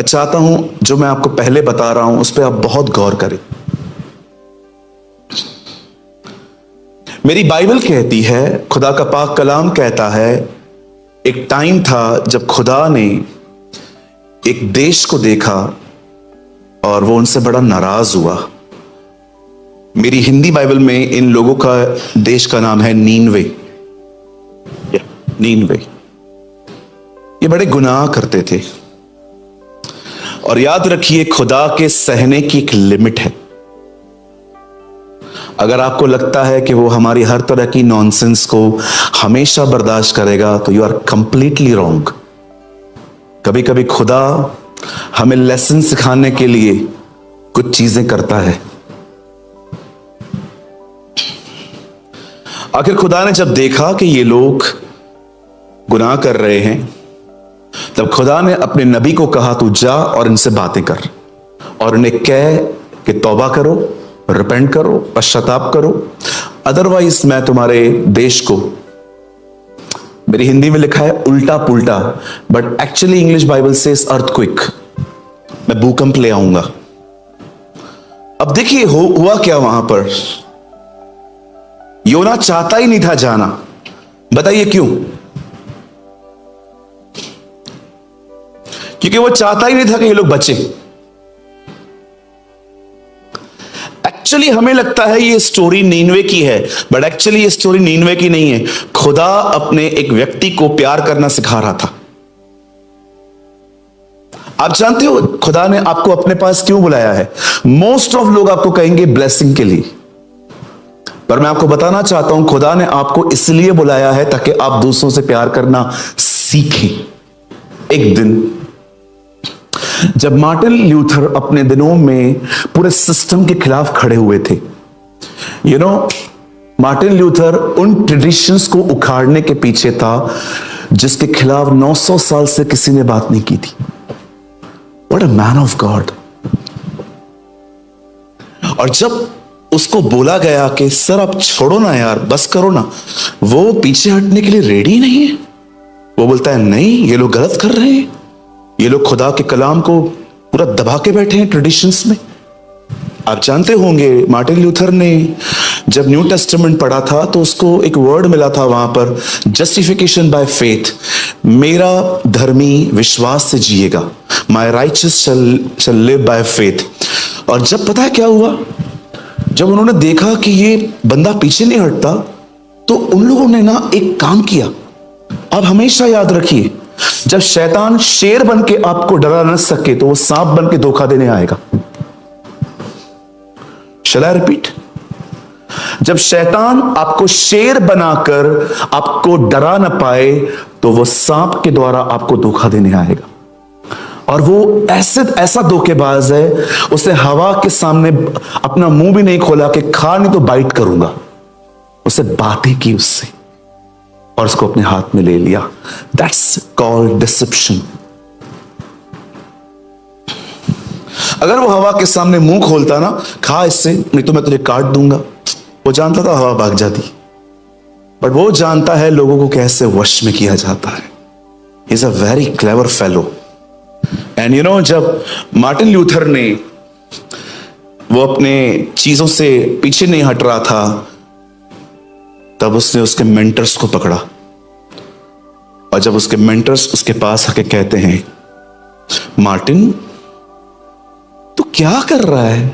मैं चाहता हूं जो मैं आपको पहले बता रहा हूं उस पर आप बहुत गौर करें। मेरी बाइबल कहती है, खुदा का पाक कलाम कहता है, एक टाइम था जब खुदा ने एक देश को देखा और वो उनसे बड़ा नाराज हुआ। मेरी हिंदी बाइबल में इन लोगों का देश का नाम है नीनवे। नीनवे ये बड़े गुनाह करते थे, और याद रखिए खुदा के सहने की एक लिमिट है। अगर आपको लगता है कि वो हमारी हर तरह की नॉनसेंस को हमेशा बर्दाश्त करेगा तो यू आर कंप्लीटली रॉन्ग। कभी कभी खुदा हमें लेसन सिखाने के लिए कुछ चीजें करता है। आखिर खुदा ने जब देखा कि ये लोग गुनाह कर रहे हैं, तब खुदा ने अपने नबी को कहा, तू जा और इनसे बातें कर और इन्हें कह कि तौबा करो, रिपेंट करो, पश्चाताप करो, अदरवाइज मैं तुम्हारे देश को, मेरी हिंदी में लिखा है उल्टा पुल्टा, बट एक्चुअली इंग्लिश बाइबल से अर्थक्वेक, मैं भूकंप ले आऊंगा। अब देखिए हुआ क्या वहां पर। योना चाहता ही नहीं था जाना। बताइए क्यों? क्योंकि वो चाहता ही नहीं था कि ये लोग बचे। एक्चुअली हमें लगता है ये स्टोरी नीनवे की है, बट एक्चुअली ये स्टोरी नीनवे की नहीं है। खुदा अपने एक व्यक्ति को प्यार करना सिखा रहा था। आप जानते हो खुदा ने आपको अपने पास क्यों बुलाया है? मोस्ट ऑफ लोग आपको कहेंगे ब्लेसिंग के लिए, पर मैं आपको बताना चाहता हूं खुदा ने आपको इसलिए बुलाया है ताकि आप दूसरों से प्यार करना सीखें। एक दिन जब मार्टिन ल्यूथर अपने दिनों में पूरे सिस्टम के खिलाफ खड़े हुए थे, मार्टिन ल्यूथर उन ट्रेडिशंस को उखाड़ने के पीछे था जिसके खिलाफ 900 साल से किसी ने बात नहीं की थी। What a man of God. और जब उसको बोला गया कि सर आप छोड़ो ना यार, बस करो ना, वो पीछे हटने के लिए रेडी नहीं है। वो बोलता है नहीं, ये लोग गलत कर रहे हैं, ये लोग खुदा के कलाम को पूरा दबा के बैठे हैं ट्रेडिशंस में। आप जानते होंगे मार्टिन ल्यूथर ने जब न्यू टेस्टामेंट पढ़ा था तो उसको एक वर्ड मिला था वहां पर, जस्टिफिकेशन बाय फेथ। मेरा धर्मी विश्वास से जिएगा, my righteous shall live by faith. और जब पता है क्या हुआ, जब उन्होंने देखा कि ये बंदा पीछे नहीं हटता, तो उन लोगों ने ना एक काम किया। आप हमेशा याद रखिए, जब शैतान शेर बन के आपको डरा न सके तो वो सांप बन के धोखा देने आएगा। शैल आई रिपीट? जब शैतान आपको शेर बनाकर आपको डरा न पाए तो वो सांप के द्वारा आपको धोखा देने आएगा। और वो ऐसा धोखेबाज है, उसे हवा के सामने अपना मुंह भी नहीं खोला कि खा नहीं तो बाइट करूंगा। उसे बातें की उससे और उसको अपने हाथ में ले लिया। That's called deception. अगर वो हवा के सामने मुंह खोलता ना, खा इससे नहीं तो मैं तुझे काट दूंगा, वो जानता था हवा भाग जाती। बट वो जानता है लोगों को कैसे वश में किया जाता है। He is a very clever fellow. And जब मार्टिन ल्यूथर ने वो अपने चीजों से पीछे नहीं हट रहा था, तब उसने उसके मेंटर्स को पकड़ा। और जब उसके मेंटर्स उसके पास आके कहते हैं, मार्टिन तू क्या कर रहा है?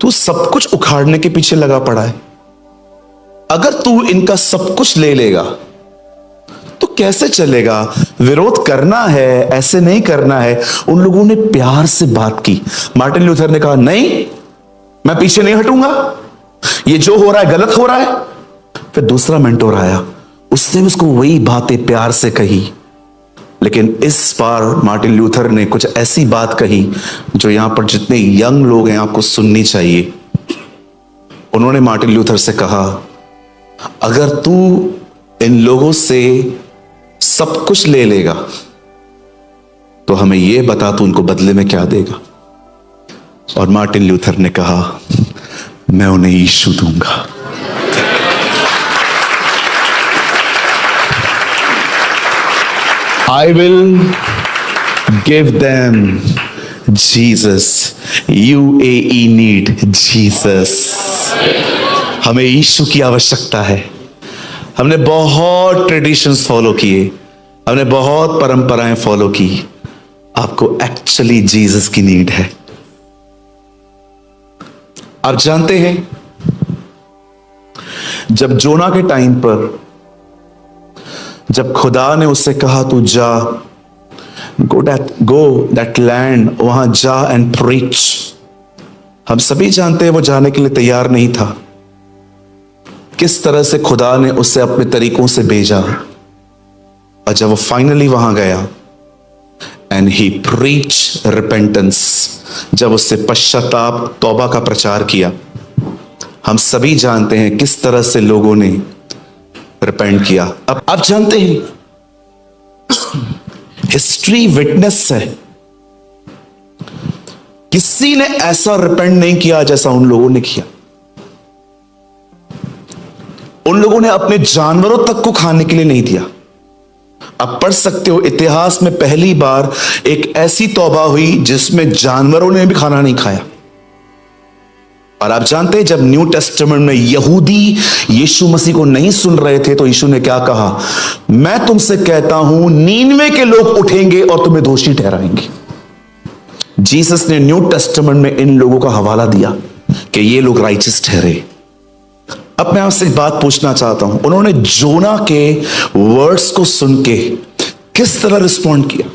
तू सब कुछ उखाड़ने के पीछे लगा पड़ा है। अगर तू इनका सब कुछ ले लेगा तो कैसे चलेगा? विरोध करना है, ऐसे नहीं करना है। उन लोगों ने प्यार से बात की। मार्टिन ल्यूथर ने कहा नहीं, मैं पीछे नहीं हटूंगा, ये जो हो रहा है गलत हो रहा है। फिर दूसरा मेंटोर आया, उसने उसको वही बातें प्यार से कही, लेकिन इस बार मार्टिन ल्यूथर ने कुछ ऐसी बात कही जो यहां पर जितने यंग लोग हैं आपको सुननी चाहिए। उन्होंने मार्टिन ल्यूथर से कहा, अगर तू इन लोगों से सब कुछ ले लेगा तो हमें यह बता तू उनको बदले में क्या देगा? और मार्टिन ल्यूथर ने कहा, मैं उन्हें यीशु दूंगा। I will give them Jesus. UAE need Jesus. हमें यीशु की आवश्यकता है। हमने बहुत ट्रेडिशंस फॉलो किए, हमने बहुत परंपराएं फॉलो की। आपको एक्चुअली जीसस की नीड है। आप जानते हैं, जब जोना के टाइम पर जब खुदा ने उससे कहा तू जा, गो दैट लैंड, वहां जा एंड प्रीच, हम सभी जानते हैं वो जाने के लिए तैयार नहीं था। किस तरह से खुदा ने उसे अपने तरीकों से भेजा, और जब वो फाइनली वहां गया एंड ही प्रीच रिपेंटेंस, जब उससे पश्चाताप तौबा का प्रचार किया, हम सभी जानते हैं किस तरह से लोगों ने रिपेंट किया। अब आप जानते हैं, हिस्ट्री विटनेस है, किसी ने ऐसा रिपेंट नहीं किया जैसा उन लोगों ने किया। उन लोगों ने अपने जानवरों तक को खाने के लिए नहीं दिया। आप पढ़ सकते हो, इतिहास में पहली बार एक ऐसी तौबा हुई जिसमें जानवरों ने भी खाना नहीं खाया। और आप जानते हैं, जब न्यू टेस्टामेंट में यहूदी यीशु मसीह को नहीं सुन रहे थे तो यीशु ने क्या कहा? मैं तुमसे कहता हूं, नीनवे के लोग उठेंगे और तुम्हें दोषी ठहराएंगे। जीसस ने न्यू टेस्टामेंट में इन लोगों का हवाला दिया कि ये लोग राइचस ठहरे। अब मैं आपसे एक बात पूछना चाहता हूं, उन्होंने जोना के वर्ड्स को सुन के किस तरह रिस्पॉन्ड किया?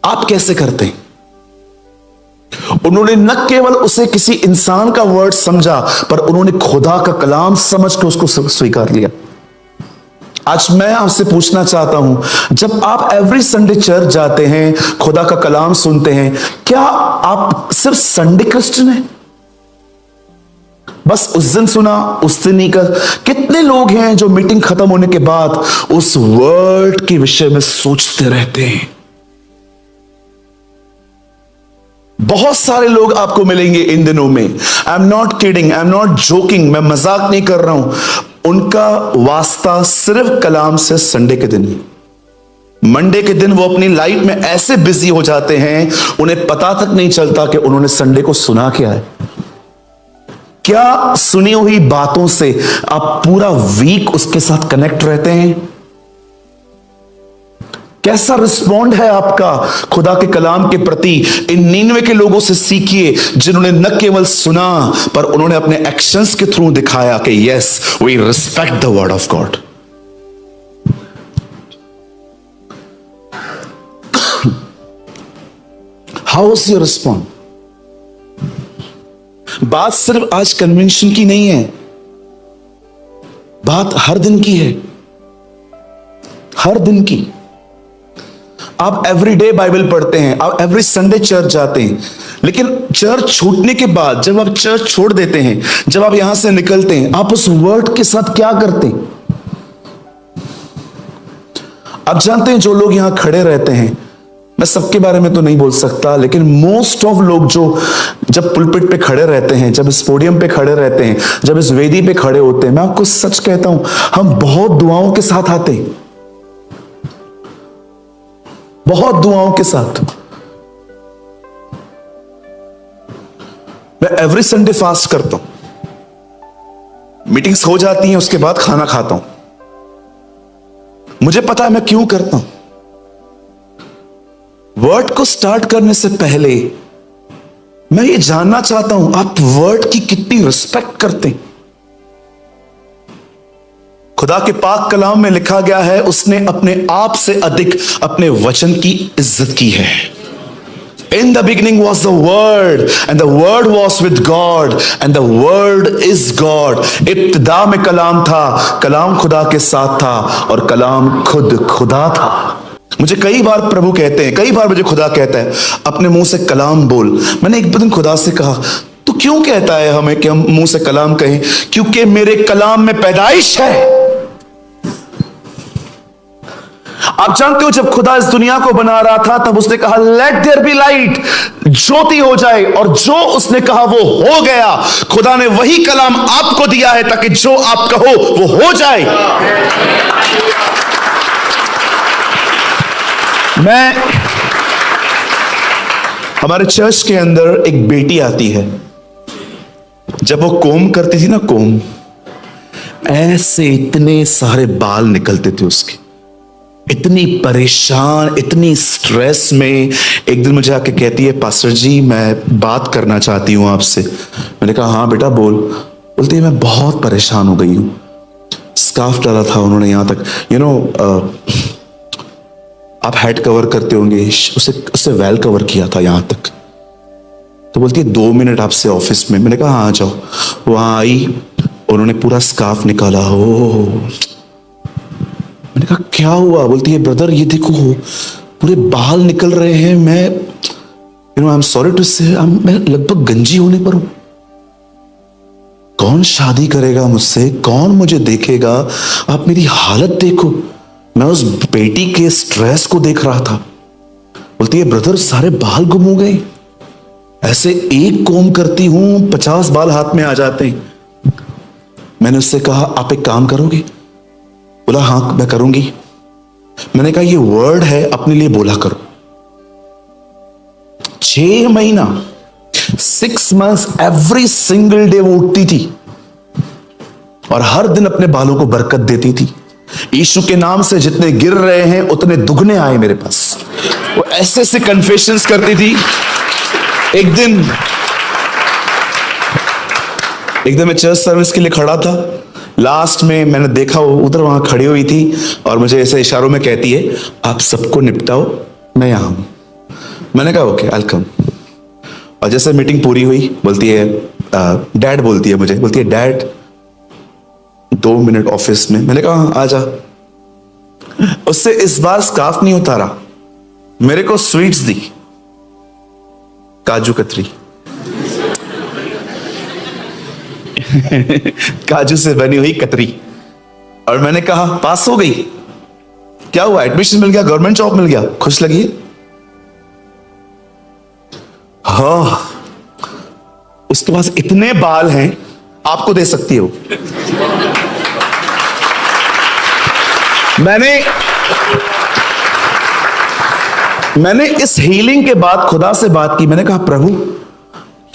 आप कैसे करते हैं? उन्होंने न केवल उसे किसी इंसान का वर्ड समझा, पर उन्होंने खुदा का कलाम समझ के उसको स्वीकार लिया। आज मैं आपसे पूछना चाहता हूं, जब आप एवरी संडे चर्च जाते हैं, खुदा का कलाम सुनते हैं, क्या आप सिर्फ संडे क्रिश्चियन हैं? बस उस दिन सुना, उस दिन नहीं कर। कितने लोग हैं जो मीटिंग खत्म होने के बाद उस वर्ड के विषय में सोचते रहते हैं? बहुत सारे लोग आपको मिलेंगे इन दिनों में। I am not kidding, I am not joking, मैं मजाक नहीं कर रहा हूं। उनका वास्ता सिर्फ कलाम से संडे के दिन ही। मंडे के दिन वो अपनी लाइफ में ऐसे बिजी हो जाते हैं, उन्हें पता तक नहीं चलता कि उन्होंने संडे को सुना क्या है। क्या सुनी हुई बातों से आप पूरा वीक उसके साथ कनेक्ट रहते हैं? कैसा रिस्पॉन्ड है आपका खुदा के कलाम के प्रति? इन नीनवे के लोगों से सीखिए, जिन्होंने न केवल सुना पर उन्होंने अपने एक्शंस के थ्रू दिखाया कि yes, we respect the word of God. How was your respond? बात सिर्फ आज कन्वेंशन की नहीं है, बात हर दिन की है, हर दिन की। आप एवरीडे बाइबल पढ़ते हैं, आप एवरी संडे चर्च जाते हैं, लेकिन चर्च छूटने के बाद जब आप चर्च छोड़ देते हैं, जब आप यहां से निकलते हैं, आप उस वर्ड के साथ क्या करते हैं? आप जानते हैं, जो लोग यहां खड़े रहते हैं, मैं सबके बारे में तो नहीं बोल सकता, लेकिन मोस्ट ऑफ लोग जो जब पुलपिट पे खड़े रहते हैं, जब इस पोडियम पे खड़े रहते हैं, जब इस वेदी पे खड़े होते हैं, मैं आपको सच कहता हूं, हम बहुत दुआओं के साथ आते हैं, बहुत दुआओं के साथ। मैं एवरी संडे फास्ट करता हूं, मीटिंग्स हो जाती हैं, उसके बाद खाना खाता हूं। मुझे पता है मैं क्यों करता हूं। वर्ड को स्टार्ट करने से पहले मैं ये जानना चाहता हूं, आप वर्ड की कितनी रिस्पेक्ट करते हैं? खुदा के पाक कलाम में लिखा गया है, उसने अपने आप से अधिक अपने वचन की इज्जत की है। In the beginning was the word and the word was with God and the word is God। इब्तिदा में कलाम था, कलाम खुदा के साथ था और कलाम खुद खुदा था। मुझे कई बार प्रभु कहते हैं, कई बार मुझे खुदा कहता है, अपने मुंह से कलाम बोल। मैंने एक दिन खुदा से कहा, तो क्यों कहता है हमें कि हम मुंह से कलाम कहें? क्योंकि मेरे कलाम में पैदाइश है। आप जानते हो, जब खुदा इस दुनिया को बना रहा था, तब उसने कहा लेट देयर बी लाइट, ज्योति हो जाए, और जो उसने कहा वो हो गया। खुदा ने वही कलाम आपको दिया है ताकि जो आप कहो वो हो जाए। मैं हमारे चर्च के अंदर एक बेटी आती है, जब वो कोम करती थी ना, कोम, ऐसे इतने सारे बाल निकलते थे उसके, इतनी परेशान, इतनी स्ट्रेस में। एक दिन मुझे आके कहती है, पास्टर जी मैं बात करना चाहती हूं आपसे। मैंने कहा हाँ बेटा बोल। बोलती है मैं बहुत परेशान हो गई हूं। स्कार्फ डाला था उन्होंने यहां तक, आप हेड कवर करते होंगे, उससे वेल कवर किया था यहां तक। तो बोलती है 2 मिनट आपसे ऑफिस में। मैंने कहा हाँ आ जाओ। वहां आई, उन्होंने पूरा स्कार्फ निकाला। ओ, मैंने कहा क्या हुआ? बोलती है ब्रदर ये देखो पूरे बाल निकल रहे हैं, मैं आई एम सॉरी टू से मैं लगभग गंजी होने पर हूं। कौन शादी करेगा मुझसे, कौन मुझे देखेगा? आप मेरी हालत देखो। मैं उस बेटी के स्ट्रेस को देख रहा था। बोलती है ब्रदर सारे बाल गुम हो गए, ऐसे एक कोम करती हूं 50 बाल हाथ में आ जाते हैं। मैंने उससे कहा आप एक काम करोगे? बोला हाँ मैं करूंगी। मैंने कहा ये वर्ड है अपने लिए बोला करो। 6 महीना 6 months एवरी सिंगल डे वो उठती थी और हर दिन अपने बालों को बरकत देती थी। यीशु के नाम से जितने गिर रहे हैं उतने दुगने आए मेरे पास। वो ऐसे ऐसे कन्फेशंस करती थी। एक दिन मैं चर्च सर्विस के लिए खड़ा था, लास्ट में मैंने देखा वो उधर वहां खड़ी हुई थी और मुझे ऐसे इशारों में कहती है आप सबको निपटाओ मैं यहां हूं। मैंने कहा ओके आई विल कम। और जैसे मीटिंग पूरी हुई बोलती है डैड, बोलती है मुझे, बोलती है डैड 2 मिनट ऑफिस में। मैंने कहा आ जा। उससे इस बार स्कार्फ नहीं उतारा, मेरे को स्वीट्स दी, काजू कतरी काजू से बनी हुई कतरी। और मैंने कहा पास हो गई, क्या हुआ? एडमिशन मिल गया, गवर्नमेंट जॉब मिल गया, खुश लगी? हाँ, उसके पास इतने बाल हैं आपको दे सकती हो। मैंने इस हीलिंग के बाद खुदा से बात की। मैंने कहा प्रभु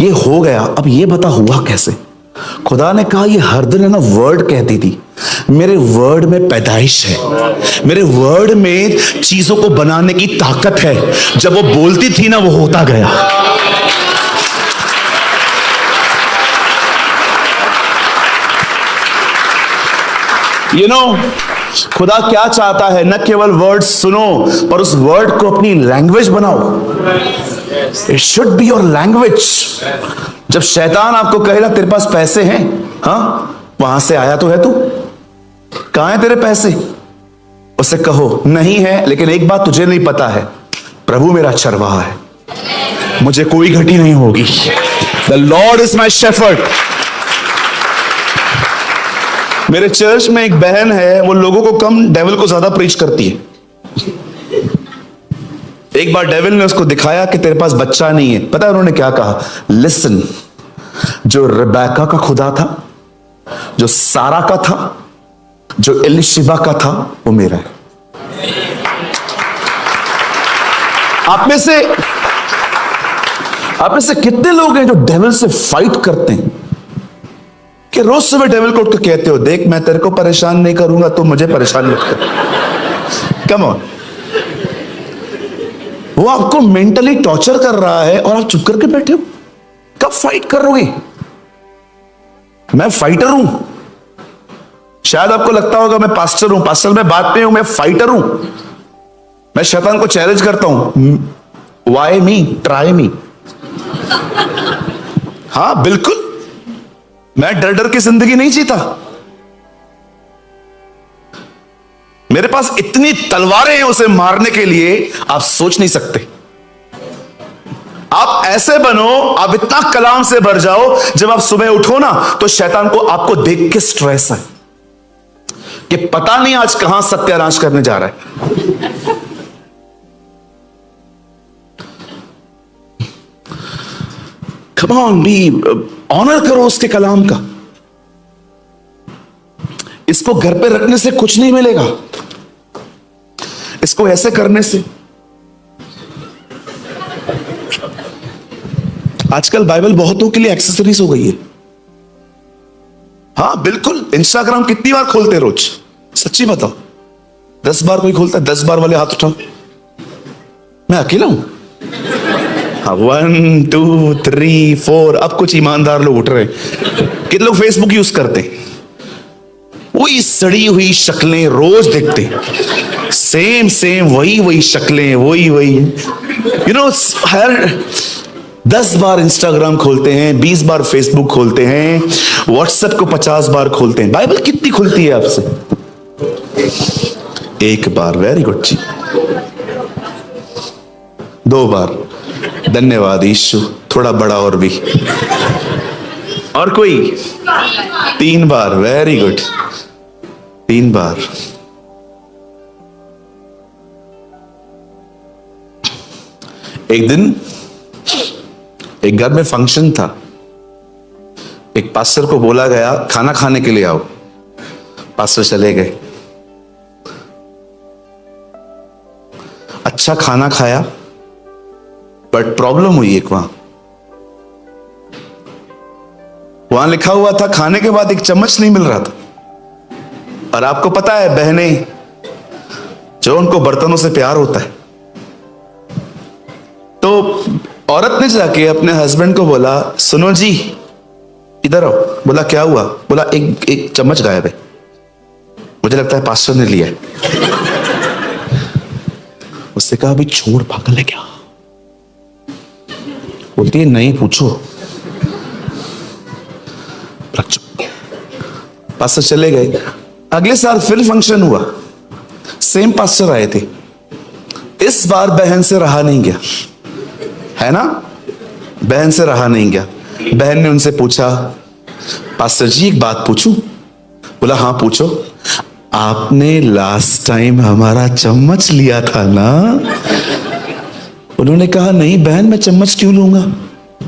ये हो गया, अब ये बता हुआ कैसे? खुदा ने कहा ये हर दिन है ना वर्ड कहती थी, मेरे वर्ड में पैदाइश है, मेरे वर्ड में चीजों को बनाने की ताकत है। जब वो बोलती थी ना वो होता गया। खुदा क्या चाहता है? न केवल वर्ड सुनो पर उस वर्ड को अपनी लैंग्वेज बनाओ। It should be your language. जब शैतान आपको कहेगा तेरे पास पैसे हैं, हाँ वहां से आया तो है तू, कहां है तेरे पैसे? उससे कहो नहीं है, लेकिन एक बात तुझे नहीं पता है, प्रभु मेरा चरवाहा है, मुझे कोई घटी नहीं होगी। The Lord is my shepherd. मेरे चर्च में एक बहन है, वो लोगों को कम डेविल को ज्यादा प्रीच करती है। एक बार डेविल ने उसको दिखाया कि तेरे पास बच्चा नहीं है। पता है उन्होंने क्या कहा? लिसन, जो रिबेका का खुदा था, जो सारा का था, जो एलिशिबा का था, वो मेरा है। आप में से कितने लोग हैं जो डेविल से फाइट करते हैं कि रोज सुबह डेविल को उठ के कहते हो देख मैं तेरे को परेशान नहीं करूंगा, तो मुझे परेशान मत कर। Come on. वो आपको मेंटली टॉर्चर कर रहा है और आप चुप करके बैठे हो। कब फाइट करोगे? मैं फाइटर हूं। शायद आपको लगता होगा मैं पास्टर हूं। पास्टर में बात नहीं हूं, मैं फाइटर हूं। मैं शैतान को चैलेंज करता हूं, वाई मी, ट्राई मी। हाँ बिल्कुल, मैं डर डर की जिंदगी नहीं जीता। मेरे पास इतनी तलवारें हैं उसे मारने के लिए, आप सोच नहीं सकते। आप ऐसे बनो, आप इतना कलाम से भर जाओ, जब आप सुबह उठो ना तो शैतान को आपको देख के स्ट्रेस है कि पता नहीं आज कहां सत्यानाश करने जा रहा है। कम ऑन, बी ऑनर करो उसके कलाम का। इसको घर पे रखने से कुछ नहीं मिलेगा, इसको ऐसे करने से आजकल बाइबल बहुतों के लिए एक्सेसरीज हो गई है। हाँ बिल्कुल, इंस्टाग्राम कितनी बार खोलते हैं रोज? सच्ची बताओ, 10 बार कोई खोलता है? 10 बार वाले हाथ उठाओ। मैं अकेला हूं? हाँ, 1 2 3 4। अब कुछ ईमानदार लोग उठ रहे हैं। कितने लोग फेसबुक यूज करते हैं? वही सड़ी हुई शक्लें रोज देखते, सेम सेम वही शक्लें, वही हर 10 बार इंस्टाग्राम खोलते हैं, 20 बार फेसबुक खोलते हैं, व्हाट्सएप को 50 बार खोलते हैं। बाइबल कितनी खुलती है आपसे? 1 बार, वेरी गुड जी। 2 बार, धन्यवाद यीशु, थोड़ा बड़ा और भी। और कोई? 3 बार, वेरी गुड, 3 बार। एक दिन एक घर में फंक्शन था। एक पास्टर को बोला गया खाना खाने के लिए आओ। पास्टर चले गए, अच्छा खाना खाया, बट प्रॉब्लम हुई एक। वहां लिखा हुआ था खाने के बाद एक चम्मच नहीं मिल रहा था। और आपको पता है बहनें, जो उनको बर्तनों से प्यार होता है, तो औरत ने जाके अपने हस्बैंड को बोला, सुनो जी इधर आओ। बोला क्या हुआ? बोला एक चम्मच गायब है, मुझे लगता है पास्टर ने लिया है। उससे कहा अभी छोड़, पागल है क्या? बोलती है नहीं, पूछो। पास्टर चले गए। अगले साल फिर फंक्शन हुआ, सेम पास्टर आए थे। इस बार बहन से रहा नहीं गया, है ना? बहन से रहा नहीं गया। बहन ने उनसे पूछा, पास्टर जी एक बात पूछूं? बोला हाँ पूछो। आपने लास्ट टाइम हमारा चम्मच लिया था ना? उन्होंने कहा नहीं बहन, मैं चम्मच क्यों लूंगा?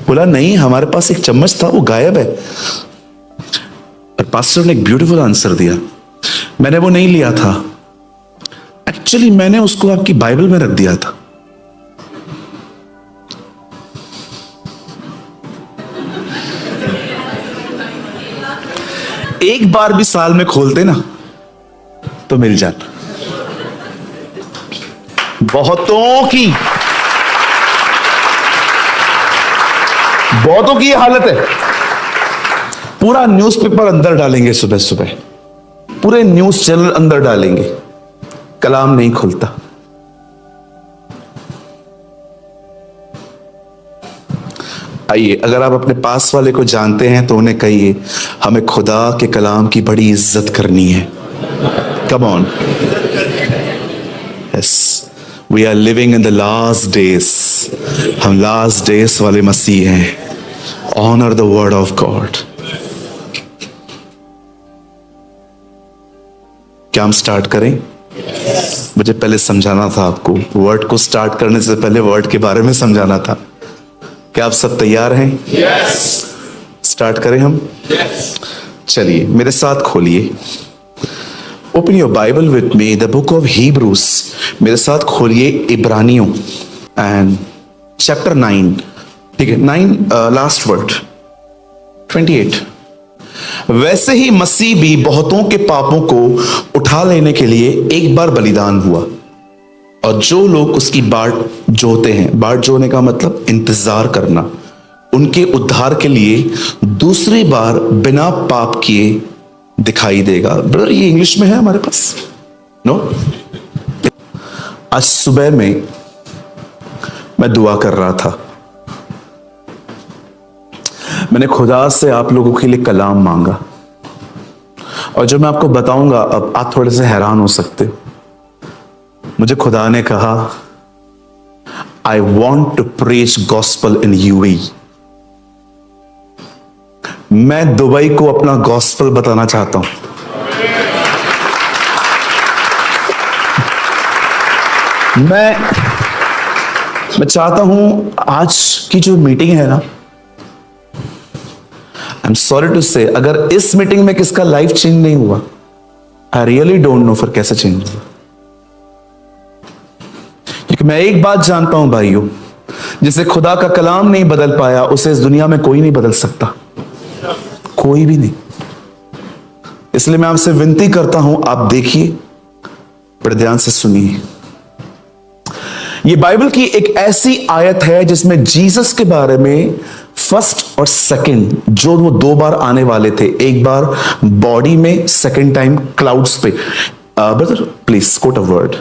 बोला नहीं, हमारे पास एक चम्मच था, वो गायब है। और पास्टर ने एक ब्यूटीफुल आंसर दिया, मैंने वो नहीं लिया था, एक्चुअली मैंने उसको आपकी बाइबल में रख दिया था। एक बार भी साल में खोलते ना तो मिल जाता। बहुतों की हालत है। पूरा न्यूज़पेपर अंदर डालेंगे, सुबह सुबह पूरे न्यूज चैनल अंदर डालेंगे, कलाम नहीं खुलता। आइए, अगर आप अपने पास वाले को जानते हैं तो उन्हें कहिए हमें खुदा के कलाम की बड़ी इज्जत करनी है। Come on, yes, we are living in the last days. हम लास्ट डेज वाले मसीह हैं। Honour the word of God. क्या हम स्टार्ट करें? मुझे पहले समझाना था आपको, वर्ड को स्टार्ट करने से पहले वर्ड के बारे में समझाना था। क्या आप सब तैयार हैं? स्टार्ट करें हम? चलिए मेरे साथ खोलिए, open your Bible with me, the book of Hebrews. मेरे साथ खोलिए इब्रानियों एंड चैप्टर 9, ठीक है, 9 लास्ट वर्ड 28। वैसे ही मसीह भी बहुतों के पापों को उठा लेने के लिए एक बार बलिदान हुआ, और जो लोग उसकी बाट जोते हैं, बाट जोने का मतलब इंतजार करना, उनके उद्धार के लिए दूसरी बार बिना पाप किए दिखाई देगा। ब्रदर ये इंग्लिश में है हमारे पास? नो? आज सुबह में मैं दुआ कर रहा था, मैंने खुदा से आप लोगों के लिए कलाम मांगा, और जो मैं आपको बताऊंगा अब आप थोड़े से हैरान हो सकते हो। मुझे खुदा ने कहा I want to preach gospel in UAE. मैं दुबई को अपना गॉस्पल बताना चाहता हूं। मैं चाहता हूं आज की जो मीटिंग है ना, आई एम सॉरी टू से, अगर इस मीटिंग में किसका लाइफ चेंज नहीं हुआ, आई रियली डोंट नो फिर कैसे चेंज हुआ। क्योंकि मैं एक बात जानता हूं भाइयों, जिसे खुदा का कलाम नहीं बदल पाया, उसे इस दुनिया में कोई नहीं बदल सकता, कोई भी नहीं। इसलिए मैं आपसे विनती करता हूं, आप देखिए, बड़े ध्यान से सुनिए। ये बाइबल की एक ऐसी आयत है जिसमें जीसस के बारे में फर्स्ट और सेकंड, जो वो 2 बार आने वाले थे, एक बार बॉडी में, सेकंड टाइम क्लाउड्स पे। Brother please quote a word.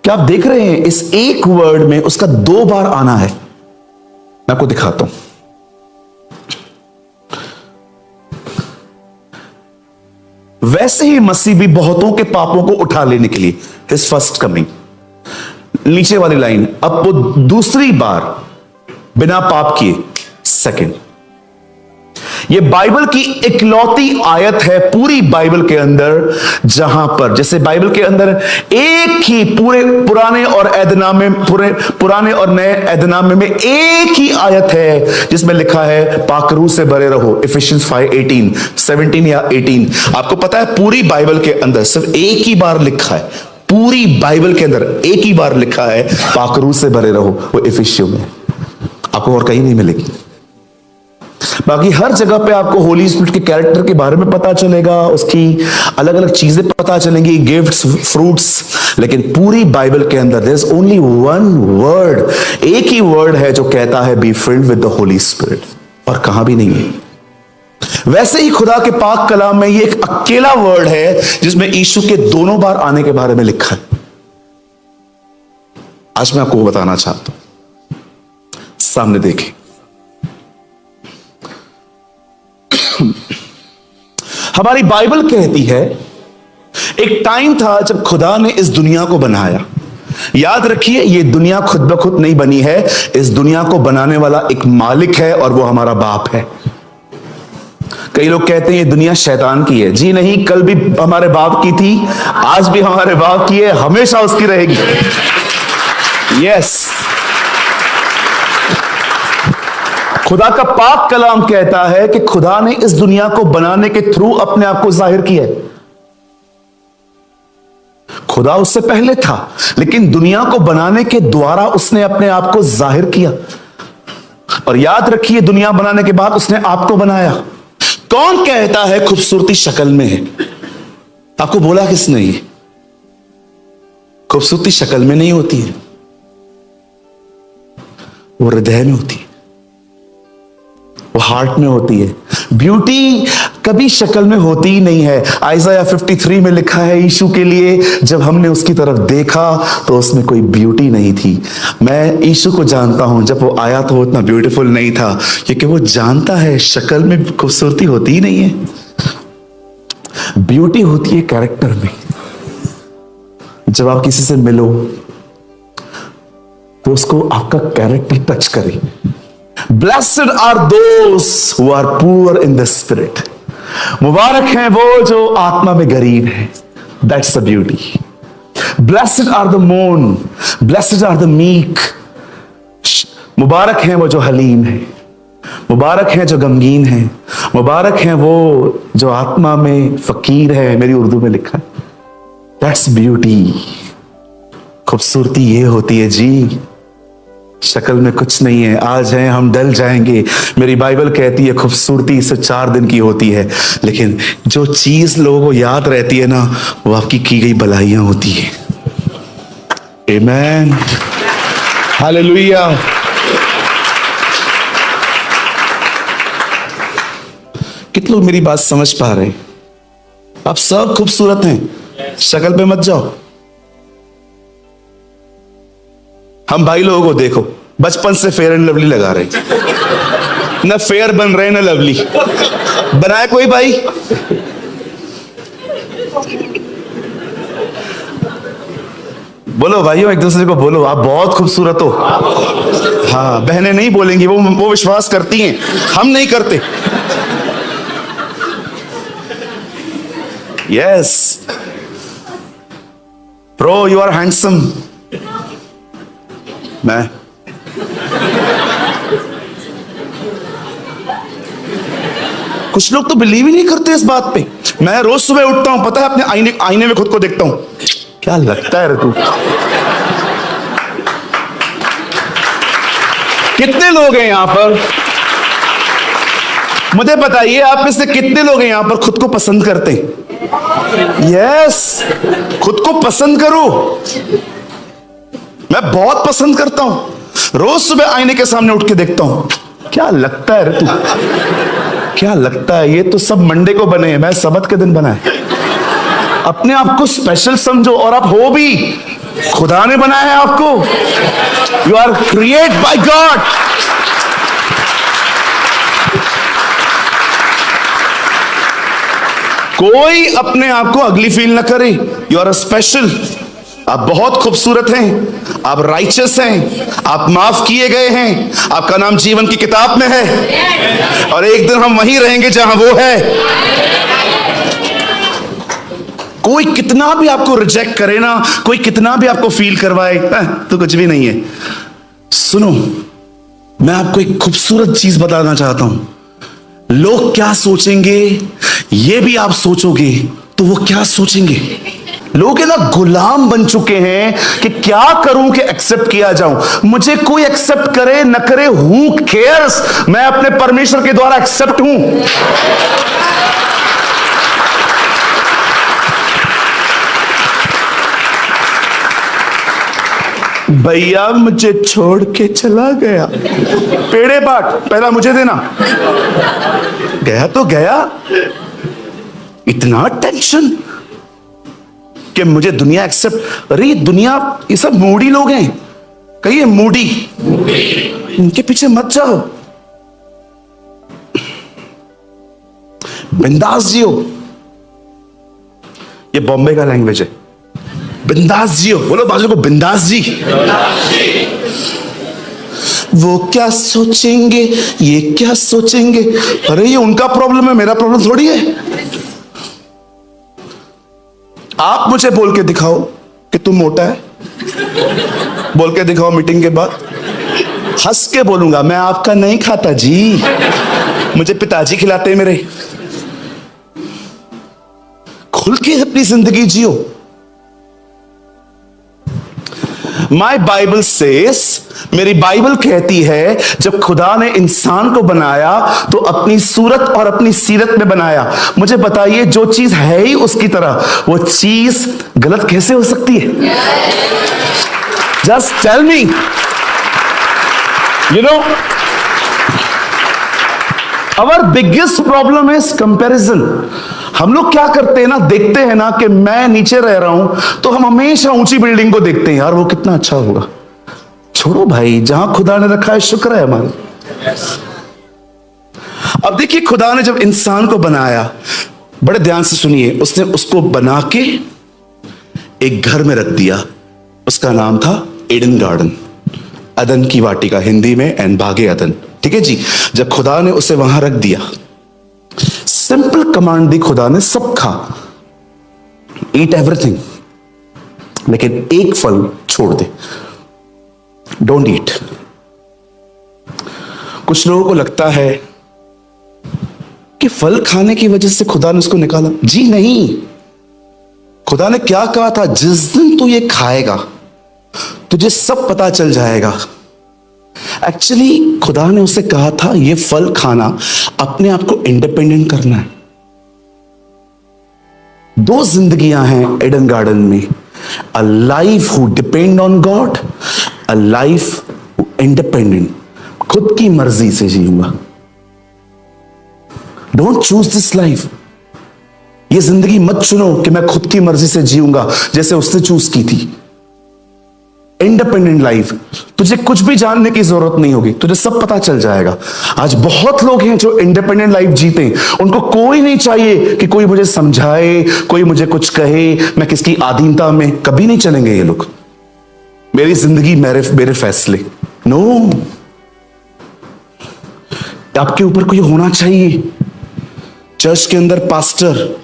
क्या आप देख रहे हैं? इस एक वर्ड में उसका 2 बार आना है। मैं आपको दिखाता हूं। वैसे ही मसीह भी बहुतों के पापों को उठा लेने के लिए, हिज फर्स्ट कमिंग, नीचे वाली लाइन, अब वो दूसरी बार बिना पाप किए, सेकंड। ये बाइबल की इकलौती आयत है पूरी बाइबल के अंदर, जहां पर, जैसे बाइबल के अंदर एक ही पूरे पुराने और ऐदनामे, पुराने और नए ऐदनामे में एक ही आयत है जिसमें लिखा है पाक रूह से भरे रहो, इफिशियंस 5:18, 17 या 18। आपको पता है पूरी बाइबल के अंदर सिर्फ एक ही बार लिखा है, पूरी बाइबल के अंदर एक ही बार लिखा है पाक रूह से भरे रहो, वो इफिशियो में। आपको और कहीं नहीं मिलेगी। बाकी हर जगह पे आपको होली स्पिरिट के कैरेक्टर के बारे में पता चलेगा, उसकी अलग अलग चीजें पता चलेंगी, गिफ्ट्स, फ्रूट्स, लेकिन पूरी बाइबल के अंदर there is only one word, एक ही वर्ड है जो कहता है be filled with the Holy Spirit, और कहां भी नहीं है। वैसे ही खुदा के पाक कलाम में ये एक अकेला वर्ड है जिसमें यीशु के दोनों बार आने के बारे में लिखा है। आज मैं आपको वो बताना चाहता हूं। सामने देखें, हमारी बाइबल कहती है एक टाइम था जब खुदा ने इस दुनिया को बनाया। याद रखिए, ये दुनिया खुद ब खुद नहीं बनी है, इस दुनिया को बनाने वाला एक मालिक है और वो हमारा बाप है। कई लोग कहते हैं ये दुनिया शैतान की है। जी नहीं, कल भी हमारे बाप की थी, आज भी हमारे बाप की है, हमेशा उसकी रहेगी। यस, खुदा का पाक कलाम कहता है कि खुदा ने इस दुनिया को बनाने के थ्रू अपने आप को जाहिर किया है। खुदा उससे पहले था, लेकिन दुनिया को बनाने के द्वारा उसने अपने आप को जाहिर किया। और याद रखिए, दुनिया बनाने के बाद उसने आपको बनाया। कौन कहता है खूबसूरती शक्ल में है? आपको बोला किसने? ये खूबसूरती शक्ल में नहीं होती है, वो हृदय में होती है, वो हार्ट में होती है। ब्यूटी कभी शक्ल में होती ही नहीं है। आइज़ाया 53 में लिखा है, यीशु के लिए जब हमने उसकी तरफ देखा तो उसमें कोई ब्यूटी नहीं थी। मैं यीशु को जानता हूं, जब वो आया तो वो इतना ब्यूटीफुल नहीं था, क्योंकि वो जानता है शक्ल में खूबसूरती होती ही नहीं है। ब्यूटी होती है कैरेक्टर में। जब आप किसी से मिलो तो उसको आपका कैरेक्टर टच करे। Blessed are those who are poor in the spirit. मुबारक हैं वो जो आत्मा में गरीब हैं। That's the beauty. Blessed are the mourn. Blessed are the meek. मुबारक हैं वो जो हलीम हैं। मुबारक हैं जो गमगीन हैं। मुबारक हैं वो जो आत्मा में फकीर है। मेरी उर्दू में लिखा है। That's beauty. खूबसूरती ये होती है जी, शक्ल में कुछ नहीं है। आज हैं, हम डल जाएंगे। मेरी बाइबल कहती है खूबसूरती सिर्फ 4 दिन की होती है, लेकिन जो चीज लोगों को याद रहती है ना, वो आपकी की गई भलाइयां होती है। आमीन, हालेलुया। कितने लोग मेरी बात समझ पा रहे हैं? आप सब खूबसूरत हैं, शक्ल पे मत जाओ। हम भाई लोगों को देखो, बचपन से फेयर एंड लवली लगा रहे, ना फेयर बन रहे ना लवली। बनाए कोई भाई? बोलो भाइयों, एक दूसरे को बोलो आप बहुत खूबसूरत हो। हाँ, बहनें नहीं बोलेंगी, वो विश्वास करती हैं, हम नहीं करते। Yes bro, you are handsome. मैं कुछ लोग तो बिलीव ही नहीं करते इस बात पे। मैं रोज सुबह उठता हूं, पता है, अपने आईने में खुद को देखता हूं, क्या लगता है रे तू? कितने लोग हैं यहां पर, मुझे बताइए, आप में से कितने लोग हैं यहां पर खुद को पसंद करते हैं? यस, खुद को पसंद करो। मैं बहुत पसंद करता हूं। रोज सुबह आईने के सामने उठ के देखता हूं, क्या लगता है रे तू, क्या लगता है, ये तो सब मंडे को बने हैं, मैं सबत के दिन बना है। अपने आप को स्पेशल समझो, और आप हो भी, खुदा ने बनाया है आपको। You are create by God. कोई अपने आप को अगली फील ना करे। You are a special. आप बहुत खूबसूरत हैं, आप राइचस हैं, आप माफ किए गए हैं, आपका नाम जीवन की किताब में है, और एक दिन हम वहीं रहेंगे जहां वो है। कोई कितना भी आपको रिजेक्ट करे ना, कोई कितना भी आपको फील करवाए, तो कुछ भी नहीं है। सुनो, मैं आपको एक खूबसूरत चीज बताना चाहता हूं। लोग क्या सोचेंगे ये भी आप सोचोगे तो वो क्या सोचेंगे। लोग है ना गुलाम बन चुके हैं कि क्या करूं कि एक्सेप्ट किया जाऊं। मुझे कोई एक्सेप्ट करे न करे, हु केयर्स, मैं अपने परमेश्वर के द्वारा एक्सेप्ट हूं। भैया मुझे छोड़ के चला गया, पेड़े बाट, पहला मुझे देना। गया तो गया, इतना टेंशन कि मुझे दुनिया एक्सेप्ट। अरे दुनिया, ये सब मूडी लोग हैं, कहिए मूडी, इनके पीछे मत जाओ, बिंदास जियो। ये बॉम्बे का लैंग्वेज है, बिंदास जियो। बोलो बाजू को, बिंदास जी। वो क्या सोचेंगे, ये क्या सोचेंगे। अरे ये उनका प्रॉब्लम है, मेरा प्रॉब्लम थोड़ी है। आप मुझे बोल के दिखाओ कि तुम मोटा है, बोल के दिखाओ मीटिंग के बाद, हंस के बोलूंगा मैं आपका नहीं खाता जी, मुझे पिताजी खिलाते हैं मेरे। खुल के अपनी जिंदगी जियो। माई बाइबल सेस, मेरी बाइबल कहती है, जब खुदा ने इंसान को बनाया तो अपनी सूरत और अपनी सीरत में बनाया। मुझे बताइए, जो चीज है ही उसकी तरह, वो चीज गलत कैसे हो सकती है? Just tell me. You know, our biggest problem is comparison. हम लोग क्या करते हैं ना, देखते हैं ना कि मैं नीचे रह रहा हूं तो हम हमेशा ऊंची बिल्डिंग को देखते हैं, यार वो कितना अच्छा होगा। छोड़ो भाई, जहां खुदा ने रखा है शुक्र है हमारा। अब देखिए, खुदा ने जब इंसान को बनाया, बड़े ध्यान से सुनिए, उसने उसको बना के एक घर में रख दिया। उसका नाम था एडन गार्डन, अदन की वाटिका हिंदी में, एंड बागे अदन। ठीक है जी। जब खुदा ने उसे वहां रख दिया, सिंपल कमांड दी खुदा ने, सब खा, ईट एवरीथिंग, लेकिन एक फल छोड़ दे, डोंट ईट। कुछ लोगों को लगता है कि फल खाने की वजह से खुदा ने उसको निकाला। जी नहीं, खुदा ने क्या कहा था, जिस दिन तू ये खाएगा तुझे सब पता चल जाएगा। एक्चुअली खुदा ने उसे कहा था, ये फल खाना, अपने आप को इंडिपेंडेंट करना है। दो जिंदगियां हैं एडन गार्डन में, a life who depend on God, a life who independent, खुद की मर्जी से जीऊंगा। Don't choose this life. ये जिंदगी मत चुनो कि मैं खुद की मर्जी से जीऊंगा जैसे उसने चूज की थी। इंडिपेंडेंट लाइफ, तुझे कुछ भी जानने की जरूरत नहीं होगी, तुझे सब पता चल जाएगा। आज बहुत लोग हैं जो इंडिपेंडेंट लाइफ जीते हैं, उनको कोई नहीं चाहिए कि कोई मुझे समझाए, कोई मुझे कुछ कहे, मैं किसकी अधीनता में कभी नहीं चलेंगे ये लोग। मेरी जिंदगी, मेरे फैसले। नो, आपके ऊपर कोई होना चाहिए। चर्च के अंदर पास्टर,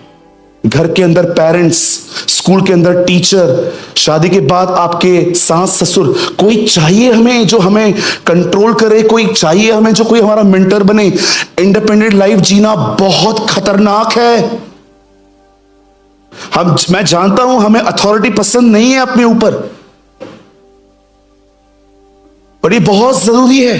घर के अंदर पेरेंट्स, स्कूल के अंदर टीचर, शादी के बाद आपके सास ससुर, कोई चाहिए हमें जो हमें कंट्रोल करे, कोई चाहिए हमें जो कोई हमारा मेंटर बने। इंडिपेंडेंट लाइफ जीना बहुत खतरनाक है। मैं जानता हूं हमें अथॉरिटी पसंद नहीं है अपने ऊपर, पर ये बहुत जरूरी है।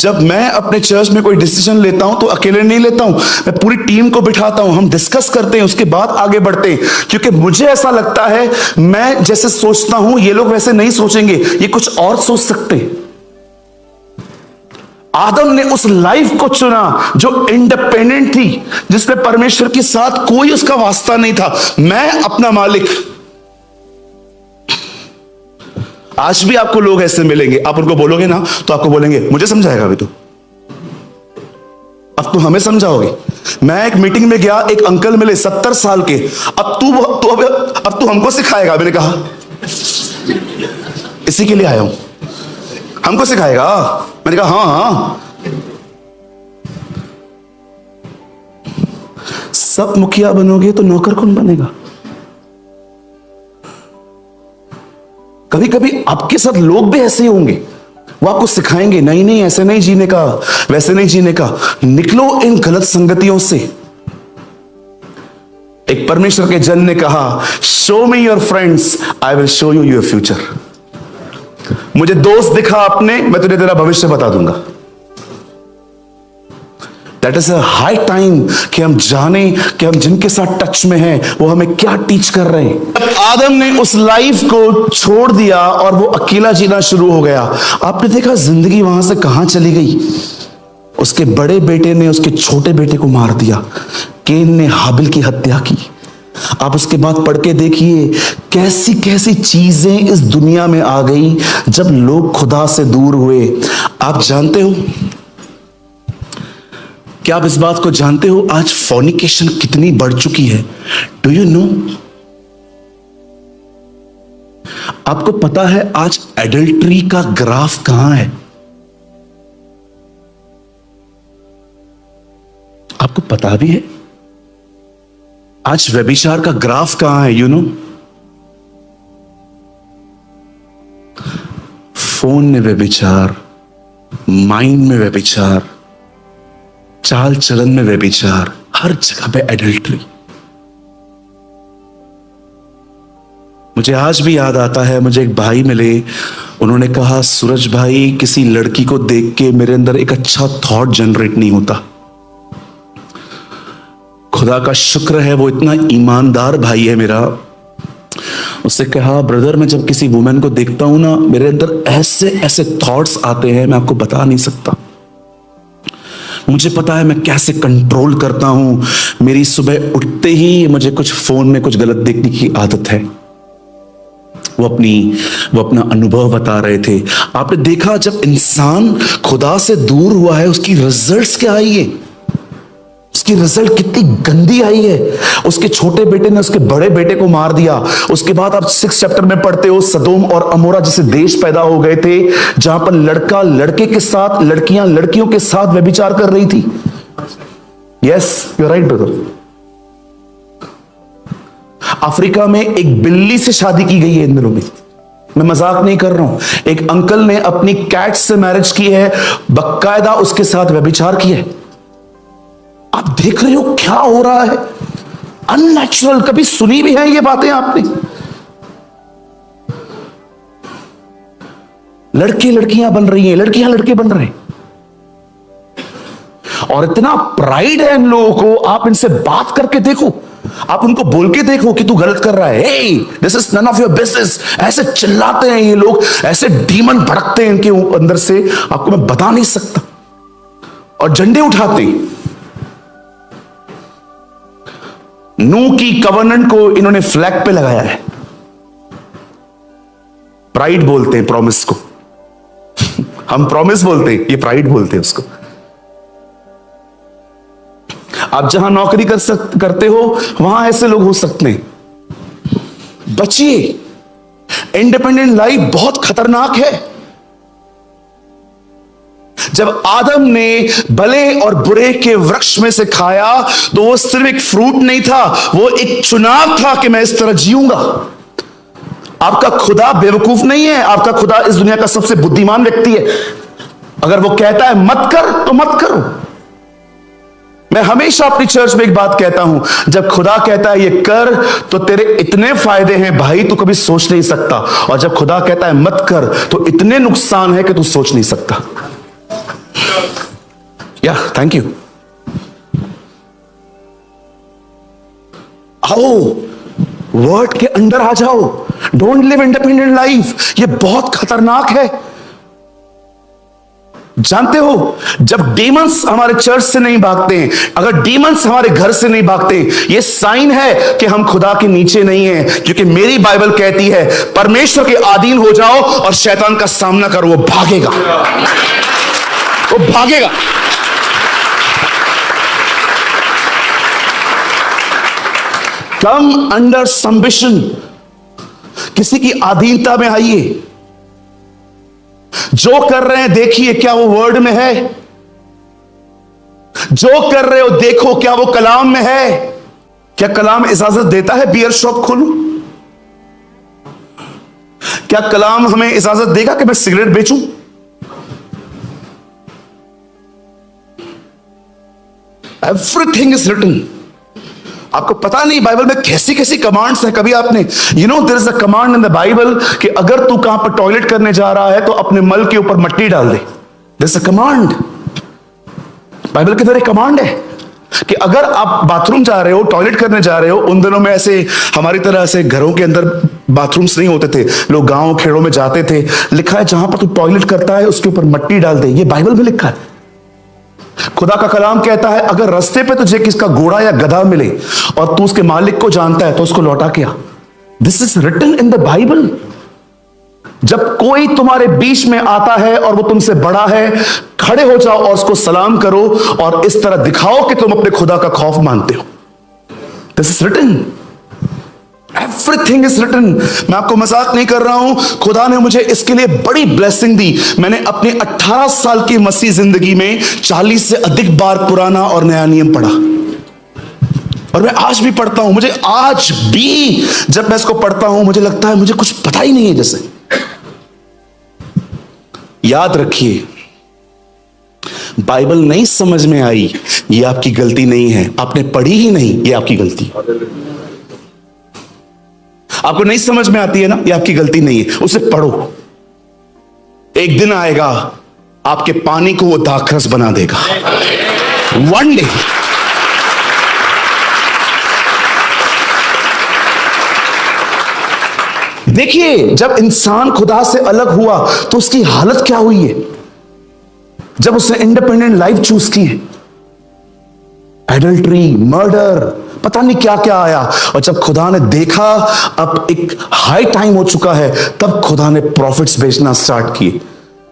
जब मैं अपने चर्च में कोई डिसीजन लेता हूं तो अकेले नहीं लेता हूं, मैं पूरी टीम को बिठाता हूं, हम डिस्कस करते हैं, उसके बाद आगे बढ़ते हैं, क्योंकि मुझे ऐसा लगता है मैं जैसे सोचता हूं ये लोग वैसे नहीं सोचेंगे, ये कुछ और सोच सकते हैं। आदम ने उस लाइफ को चुना जो इंडिपेंडेंट थी, जिसमें परमेश्वर के साथ कोई उसका वास्ता नहीं था, मैं अपना मालिक। आज भी आपको लोग ऐसे मिलेंगे, आप उनको बोलोगे ना तो आपको बोलेंगे मुझे समझाएगा अभी तो, अब तुम हमें समझाओगे। मैं एक मीटिंग में गया, एक अंकल मिले 70 साल के, अब तू हमको सिखाएगा। मैंने कहा इसी के लिए आया हूं, हमको सिखाएगा? मैंने कहा हाँ। सब मुखिया बनोगे तो नौकर कौन बनेगा? कभी कभी आपके साथ लोग भी ऐसे ही होंगे, वो आपको सिखाएंगे नहीं नहीं ऐसे नहीं जीने का, वैसे नहीं जीने का। निकलो इन गलत संगतियों से। एक परमेश्वर के जन ने कहा, show me your friends, I will show you your future. मुझे दोस्त दिखा अपने, मैं तुझे तेरा भविष्य बता दूंगा। That is a high time कि हम जाने कि हम जिनके साथ टच में हैं वो हमें क्या टीच कर रहे हैं। जब आदम ने उस लाइफ को छोड़ दिया और वो अकेला जीना शुरू हो गया, आपने देखा जिंदगी वहां से कहां चली गई। उसके बड़े बेटे ने उसके छोटे बेटे को मार दिया, केन ने हाबिल की हत्या की। आप उसके बाद पढ़ के देखिए कैसी कैसी चीजें इस दुनिया में आ गई जब लोग खुदा से दूर हुए। आप जानते हो, क्या आप इस बात को जानते हो आज फॉर्निकेशन कितनी बढ़ चुकी है? Do you know? आपको पता है आज एडल्ट्री का ग्राफ कहां है? आपको पता भी है आज व्यभिचार का ग्राफ कहां है? यू नो, फोन में व्यभिचार, माइंड में व्यभिचार, चाल चलन में व्यभिचार, हर जगह पे एडल्ट्री। मुझे आज भी याद आता है, मुझे एक भाई मिले, उन्होंने कहा सूरज भाई किसी लड़की को देख के मेरे अंदर एक अच्छा थॉट जनरेट नहीं होता। खुदा का शुक्र है वो इतना ईमानदार भाई है मेरा। उससे कहा ब्रदर मैं जब किसी वुमेन को देखता हूं ना, मेरे अंदर ऐसे ऐसे थॉट्स आते हैं, मैं आपको बता नहीं सकता। मुझे पता है मैं कैसे कंट्रोल करता हूं। मेरी सुबह उठते ही मुझे कुछ फोन में कुछ गलत देखने की आदत है। वो अपना अनुभव बता रहे थे। आपने देखा जब इंसान खुदा से दूर हुआ है उसकी रिजल्ट्स क्या आई है, उसकी रिजल्ट कितनी गंदी आई है। उसके छोटे बेटे ने उसके बड़े बेटे को मार दिया। उसके बाद आप 6 चैप्टर में पढ़ते हो सदोम और अमोरा जैसे देश पैदा हो गए थे जहां पर लड़का लड़के के साथ, लड़कियां लड़कियों के साथ व्यभिचार कर रही थी। Yes you are right brother. Africa में एक बिल्ली से शादी की गई है इन दिनों में, मैं मजाक नहीं कर रहा हूं। एक अंकल ने अपनी कैट से मैरिज की है, बकायदा उसके साथ व्यभिचार किया है। आप देख रहे हो क्या हो रहा है, अननेचुरल। कभी सुनी भी है ये बातें आपने? लड़के लड़कियां बन रही हैं, लड़कियां लड़के बन रहे हैं, और इतना प्राइड है इन लोगों को। आप इनसे बात करके देखो, आप उनको बोल के देखो कि तू गलत कर रहा है, hey this is none of your business. ऐसे चिल्लाते हैं ये लोग, ऐसे डीमन भड़कते हैं इनके अंदर से, आपको मैं बता नहीं सकता। और झंडे उठाते। नूह की कवर्नेंट को इन्होंने फ्लैग पे लगाया है। प्राइड बोलते हैं प्रॉमिस को। हम प्रॉमिस बोलते हैं, ये प्राइड बोलते हैं उसको। आप जहां नौकरी करते हो वहां ऐसे लोग हो सकते हैं। बचिए, इंडिपेंडेंट लाइफ बहुत खतरनाक है। जब आदम ने भले और बुरे के वृक्ष में से खाया तो वो सिर्फ एक फ्रूट नहीं था, वो एक चुनाव था कि मैं इस तरह जीऊंगा। आपका खुदा बेवकूफ नहीं है, आपका खुदा इस दुनिया का सबसे बुद्धिमान व्यक्ति है। अगर वो कहता है मत कर तो मत करो। मैं हमेशा अपनी चर्च में एक बात कहता हूं, जब खुदा कहता है ये कर तो तेरे इतने फायदे हैं भाई तू कभी सोच नहीं सकता, और जब खुदा कहता है मत कर तो इतने नुकसान है कि तू सोच नहीं सकता। या थैंक यू। आओ, वर्ड के अंदर आ जाओ। Don't live independent life. ये बहुत खतरनाक है। जानते हो, जब डीमंस हमारे चर्च से नहीं भागते हैं, अगर डीमंस हमारे घर से नहीं भागते, ये साइन है कि हम खुदा के नीचे नहीं हैं। क्योंकि मेरी बाइबल कहती है परमेश्वर के अधीन हो जाओ और शैतान का सामना करो, वो भागेगा, वो भागेगा। कम अंडर सबमिशन, किसी की अधीनता में आइए। जो कर रहे हैं देखिए क्या वो वर्ड में है, जो कर रहे हो देखो क्या वो कलाम में है। क्या कलाम इजाजत देता है बियर शॉप खोलूं? क्या कलाम हमें इजाजत देगा कि मैं सिगरेट बेचूं? Everything is written. आपको पता नहीं बाइबल में कैसी कैसी कमांड्स हैं। कभी आपने there is a command in the Bible कि अगर तू कहां पर टॉयलेट करने जा रहा है तो अपने मल के ऊपर मट्टी डाल दे। There is a command. Bible के अंदर एक कमांड है कि अगर आप बाथरूम जा रहे हो, टॉयलेट करने जा रहे हो, उन दिनों में ऐसे हमारी तरह से घरों के अंदर बाथरूम्स नहीं होते थे, लोग गांव खेड़ों में जाते थे। लिखा है जहां पर तू टॉयलेट करता है उसके ऊपर मट्टी डाल दे। ये बाइबल में लिखा है। खुदा का कलाम कहता है अगर रास्ते पे तुझे किसका घोड़ा या गधा मिले और तू उसके मालिक को जानता है तो उसको लौटा के आ। This is written in the Bible. जब कोई तुम्हारे बीच में आता है और वो तुमसे बड़ा है, खड़े हो जाओ और उसको सलाम करो और इस तरह दिखाओ कि तुम अपने खुदा का खौफ मानते हो। This is written. Everything is written. मैं आपको मजाक नहीं कर रहा हूं। खुदा ने मुझे इसके लिए बड़ी ब्लेसिंग दी। मैंने अपने 18 साल की मसीह जिंदगी में 40 से अधिक बार पुराना और नया नियम पढ़ा, और मैं आज भी पढ़ता हूं। मुझे आज भी जब मैं इसको पढ़ता हूं मुझे लगता है मुझे कुछ पता ही नहीं है जैसे। याद रखिए, बाइबल नहीं समझ में आई ये आपकी गलती नहीं है। आपने पढ़ी ही नहीं, ये आपकी गलती। आपको नहीं समझ में आती है ना, ये आपकी गलती नहीं है। उसे पढ़ो। एक दिन आएगा आपके पानी को वो दाखरस बना देगा। One day. देखिए, जब इंसान खुदा से अलग हुआ तो उसकी हालत क्या हुई है। जब उसने इंडिपेंडेंट लाइफ चूज की है, एडल्ट्री, मर्डर, पता नहीं क्या क्या आया। और जब खुदा ने देखा अब एक हाई टाइम हो चुका है, तब खुदा ने प्रॉफिट्स भेजना स्टार्ट किए।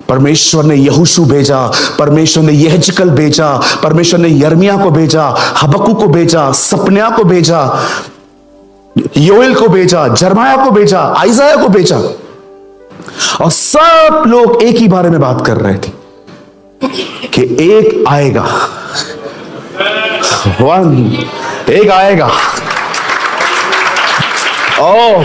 परमेश्वर ने यहोशू भेजा, परमेश्वर ने यहजकल भेजा, परमेश्वर ने यर्मिया को भेजा, हबक्कू को भेजा, सपन्या को भेजा, योएल को भेजा, जरमाया को भेजा, आइजाया को भेजा। और सब लोग एक ही बारे में बात कर रहे थे कि एक आएगा, एक आएगा। ओ,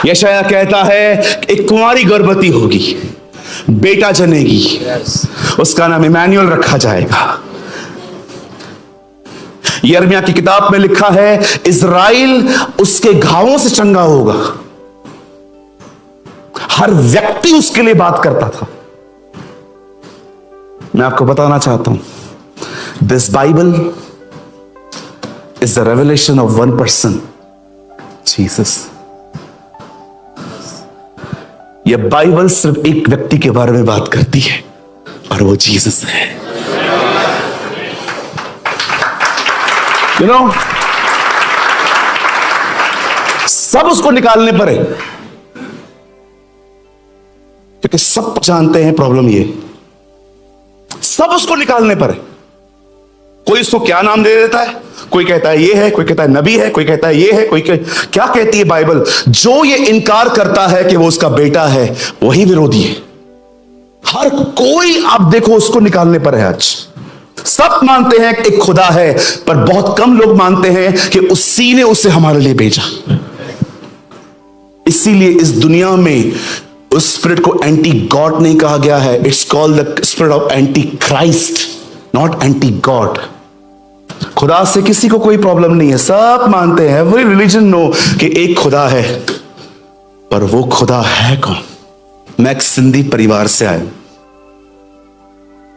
यशाया कहता है एक कुंवारी गर्भवती होगी, बेटा जनेगी, उसका नाम इमैनुअल रखा जाएगा। यिर्मयाह की किताब में लिखा है इज़राइल उसके घावों से चंगा होगा। हर व्यक्ति उसके लिए बात करता था। मैं आपको बताना चाहता हूं, this Bible is the revelation of one person, Jesus. यह बाइबल सिर्फ एक व्यक्ति के बारे में बात करती है और वो जीसस है। सब उसको निकालने पर है, क्योंकि सब जानते हैं प्रॉब्लम ये, सब उसको निकालने पर है। कोई उसको क्या नाम दे देता है, कोई कहता है ये है, कोई कहता है नबी है, कोई कहता है ये है, कोई क्या कहती है बाइबल। जो ये इनकार करता है कि वो उसका बेटा है, वही विरोधी है। हर कोई आप देखो उसको निकालने पर है। आज सब मानते हैं कि एक खुदा है, पर बहुत कम लोग मानते हैं कि उसी ने उसे हमारे लिए भेजा। इसीलिए इस दुनिया में उस स्पिरिट को एंटी गॉड नहीं कहा गया है। It's called the spirit of anti Christ, not anti God. खुदा से किसी को कोई प्रॉब्लम नहीं है। सब मानते हैं, एवरी रिलीजन नो कि एक खुदा है, पर वो खुदा है कौन? मैं एक सिंधी परिवार से आया हूं।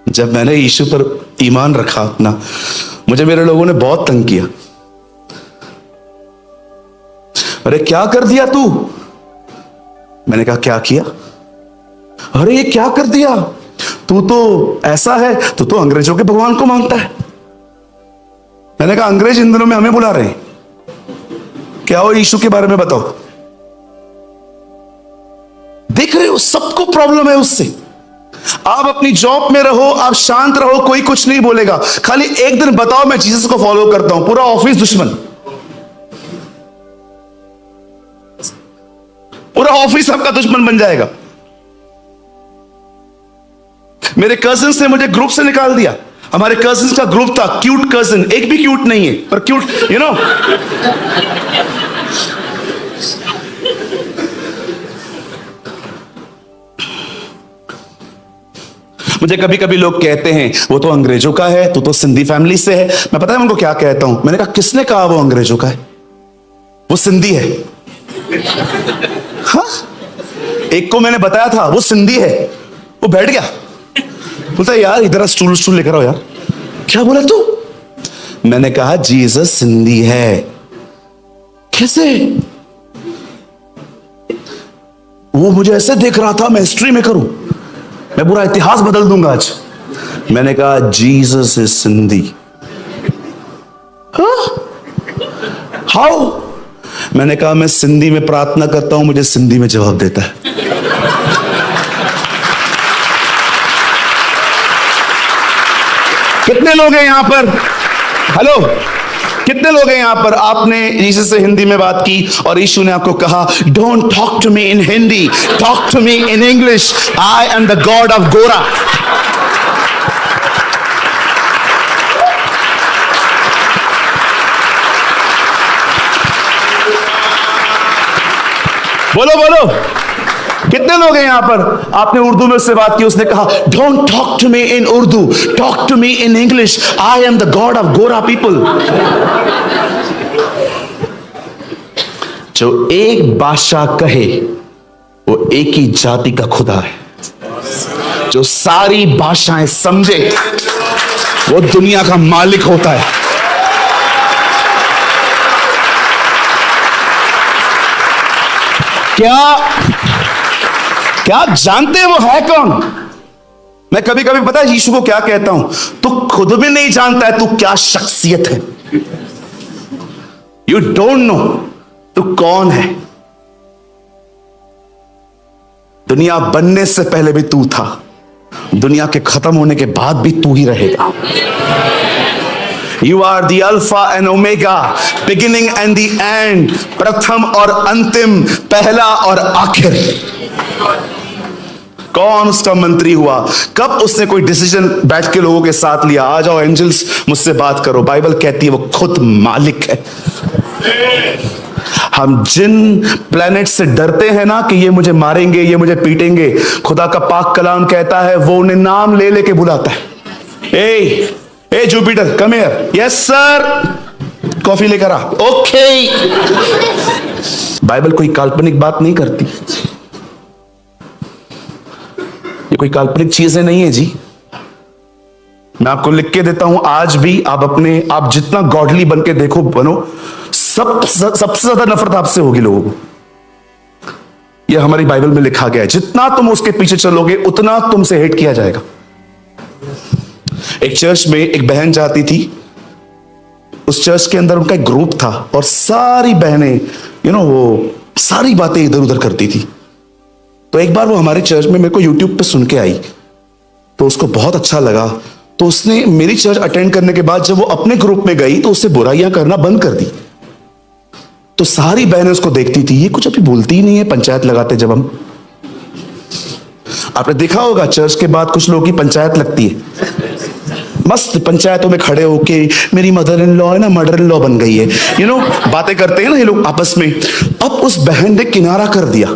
जब मैंने यीशु पर ईमान रखा अपना, मुझे मेरे लोगों ने बहुत तंग किया। अरे क्या कर दिया तू? मैंने कहा क्या किया? अरे ये क्या कर दिया? तू तो ऐसा है, तू तो अंग्रेजों के भगवान को मानता है। मैंने कहा अंग्रेज इन दिनों में हमें बुला रहे हैं, क्या हो यीशु के बारे में बताओ। देख रहे हो सबको प्रॉब्लम है उससे। आप अपनी जॉब में रहो, आप शांत रहो, कोई कुछ नहीं बोलेगा। खाली एक दिन बताओ मैं जीसस को फॉलो करता हूं, पूरा ऑफिस दुश्मन, पूरा ऑफिस आपका दुश्मन बन जाएगा। मेरे कजिन्स ने मुझे ग्रुप से निकाल दिया। हमारे कजिन्स का ग्रुप था, क्यूट कजिन, एक भी क्यूट नहीं है पर क्यूट, यू नो। मुझे कभी कभी लोग कहते हैं वो तो अंग्रेजों का है, तू तो सिंधी फैमिली से है। मैं पता है उनको क्या कहता हूं? मैंने कहा किसने कहा वो अंग्रेजों का है? वो सिंधी है। हाँ, एक को मैंने बताया था वो सिंधी है, वो बैठ गया, बोलता यार इधर स्टूल स्टूल लेकर आओ यार। क्या बोला तू? मैंने कहा जीसस सिंधी है। कैसे? वो मुझे ऐसे देख रहा था मैं हिस्ट्री में करूं, मैं पूरा इतिहास बदल दूंगा आज। मैंने कहा जीसस इज सिंधी। हाउ? मैंने कहा मैं सिंधी में प्रार्थना करता हूं, मुझे सिंधी में जवाब देता है। कितने लोग हैं यहां पर? हेलो, कितने लोग हैं यहां पर? आपने यीशु से हिंदी में बात की और यीशु ने आपको कहा don't talk to me in Hindi, talk to me in English, I am the God of गोरा। बोलो बोलो, कितने लोग हैं यहां पर? आपने उर्दू में उससे बात की, उसने कहा don't talk to me in Urdu, talk to me in English, I am the God of गोरा पीपल। जो एक बादशाह कहे वो एक ही जाति का खुदा है। जो सारी भाषाएं समझे वो दुनिया का मालिक होता है। क्या जानते हैं वो है कौन? मैं कभी कभी पता है यीशु को क्या कहता हूं, तू खुद भी नहीं जानता है तू क्या शख्सियत है। यू डोंट नो तू कौन है। दुनिया बनने से पहले भी तू था, दुनिया के खत्म होने के बाद भी तू ही रहेगा। You are the Alpha and Omega, beginning and the end, प्रथम और अंतिम, पहला और आखिर। कौन उसका मंत्री हुआ? कब उसने कोई डिसीजन बैठ के लोगों के साथ लिया? आ जाओ एंजल्स मुझसे बात करो। बाइबल कहती है वो खुद मालिक है। हम जिन प्लैनेट से डरते हैं ना कि ये मुझे मारेंगे, ये मुझे पीटेंगे, खुदा का पाक कलाम कहता है वो उन्हें नाम ले लेके बुलाता है। ए Jupiter come here. Yes sir, coffee लेकर आ। ओके। बाइबल कोई काल्पनिक बात नहीं करती, ये कोई काल्पनिक चीजें नहीं है जी। मैं आपको लिख के देता हूं, आज भी आप जितना गॉडली बन के देखो बनो, सबसे ज्यादा नफरत आपसे होगी लोगों को। यह हमारी बाइबल में लिखा गया है। जितना तुम उसके पीछे चलोगे उतना तुमसे हेट किया जाएगा। एक चर्च में एक बहन जाती थी, उस चर्च के अंदर उनका एक ग्रुप था और सारी बहनें वो सारी बातें इधर उधर करती थी। तो एक बार वो हमारे चर्च में मेरे को यूट्यूब पे सुन के आई, तो उसको बहुत अच्छा लगा। तो उसने मेरी चर्च अटेंड करने के बाद जब वो अपने ग्रुप में गई तो उससे बुराइयां करना बंद कर दी। तो सारी बहनें उसको देखती थी, ये कुछ अभी बोलती ही नहीं है। पंचायत लगाते जब हम, आपने देखा होगा चर्च के बाद कुछ लोगों की पंचायत लगती है, मस्त पंचायतों में खड़े होके मेरी मदर इन लॉ है ना मदर इन लॉ बन गई है, बातें करते हैं ना ये लोग आपस में। अब उस बहन ने किनारा कर दिया।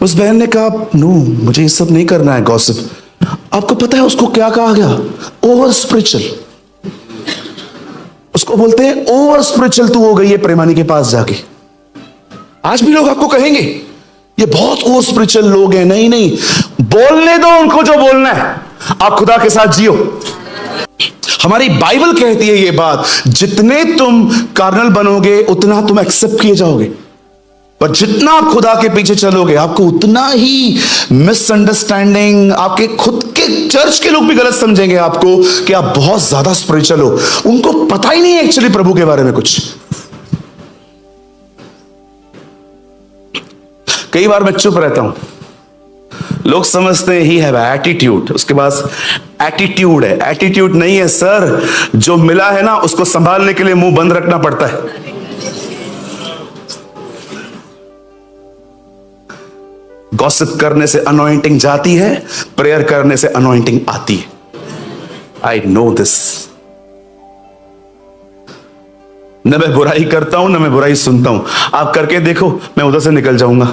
उस बहन ने कहा नो, मुझे ये सब नहीं करना है गॉसिप। आपको पता है उसको क्या कहा गया? Over spiritual. उसको बोलते हैं ओवर स्पिरिचुअल तू हो गई है प्रेमानी के पास जाके। आज भी लोग आपको कहेंगे ये बहुत वो स्पिरिचुअल लोग हैं। नहीं नहीं, बोलने दो उनको जो बोलना है, आप खुदा के साथ जियो। हमारी बाइबल कहती है ये बात, जितने तुम कार्नल बनोगे उतना तुम एक्सेप्ट किए जाओगे, पर जितना आप खुदा के पीछे चलोगे आपको उतना ही मिसअंडरस्टैंडिंग, आपके खुद के चर्च के लोग भी गलत समझेंगे आपको कि आप बहुत ज्यादा स्पिरिचुअल हो। उनको पता ही नहीं है एक्चुअली प्रभु के बारे में कुछ। कई बार मैं चुप रहता हूं, लोग समझते हैं ही हैव एटीट्यूड, उसके पास एटीट्यूड है। एटीट्यूड नहीं है सर, जो मिला है ना उसको संभालने के लिए मुंह बंद रखना पड़ता है। गॉसिप करने से अनॉइंटिंग जाती है, प्रेयर करने से अनॉइंटिंग आती है। I know this. न मैं बुराई करता हूं न मैं बुराई सुनता हूं। आप करके देखो, मैं उधर से निकल जाऊंगा,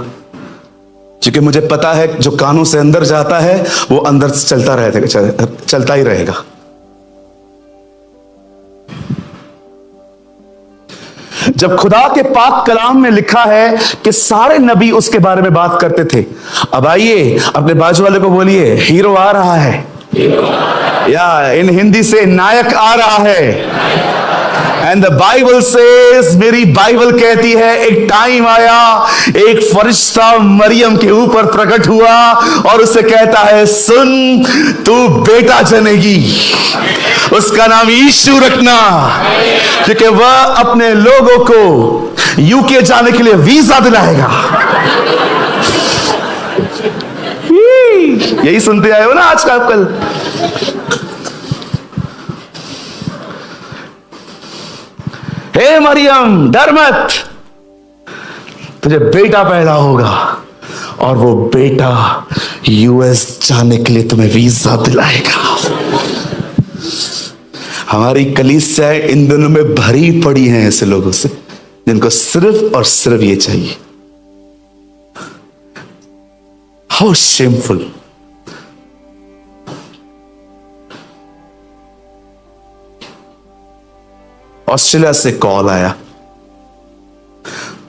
क्योंकि मुझे पता है जो कानों से अंदर जाता है वो अंदर से चलता ही रहेगा। जब खुदा के पाक कलाम में लिखा है कि सारे नबी उसके बारे में बात करते थे, अब आइए अपने बाजू वाले को बोलिए हीरो आ रहा है, या इन हिंदी से नायक आ रहा है। एंड द बाइबल सेज, मेरी बाइबल कहती है, एक टाइम आया, एक फरिश्ता मरियम के ऊपर प्रकट हुआ और उसे कहता है, सुन तू बेटा जनेगी, उसका नाम यीशु रखना, क्योंकि वह अपने लोगों को यूके जाने के लिए वीजा दिलाएगा। यही सुनते आए हो ना आज का कल। हे मरियम डर मत, तुझे बेटा पैदा होगा और वो बेटा यूएस जाने के लिए तुम्हें वीजा दिलाएगा। हमारी कलीसियाएं इन दिनों में भरी पड़ी हैं ऐसे लोगों से जिनको सिर्फ और सिर्फ ये चाहिए। How shameful. ऑस्ट्रेलिया से कॉल आया,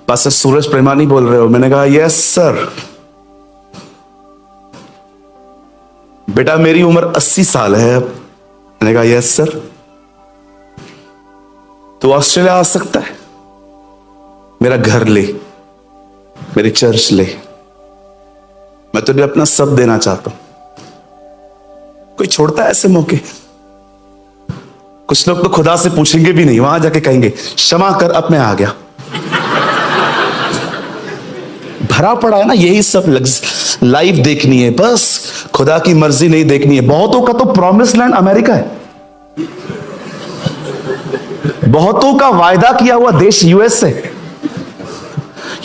पास्टर सूरज प्रेमानी बोल रहे हो? मैंने कहा यस सर। बेटा मेरी उम्र 80 साल है। मैंने कहा यस सर। तो ऑस्ट्रेलिया आ सकता है? मेरा घर ले, मेरी चर्च ले, मैं तुझे अपना सब देना चाहता हूं। कोई छोड़ता है ऐसे मौके? कुछ लोग तो खुदा से पूछेंगे भी नहीं, वहां जाके कहेंगे क्षमा कर अब मैं आ गया। भरा पड़ा है ना यही सब लाइफ देखनी है, बस खुदा की मर्जी नहीं देखनी है। बहुतों का तो प्रॉमिस लैंड अमेरिका है, बहुतों का वायदा किया हुआ देश यूएस है।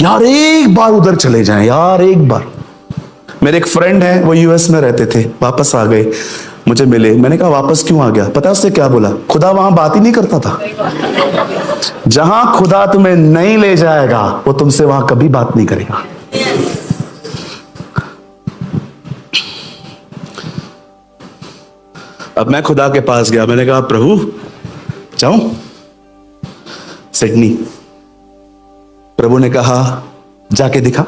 यार एक बार उधर चले जाएं, यार एक बार। मेरे एक फ्रेंड है, वो यूएस में रहते थे, वापस आ गए, मुझे मिले। मैंने कहा वापस क्यों आ गया? पता उसने क्या बोला? खुदा वहां बात ही नहीं करता था। जहां खुदा तुम्हें नहीं ले जाएगा वो तुमसे वहां कभी बात नहीं करेगा। अब मैं खुदा के पास गया, मैंने कहा प्रभु जाऊं सिडनी? प्रभु ने कहा जाके दिखा।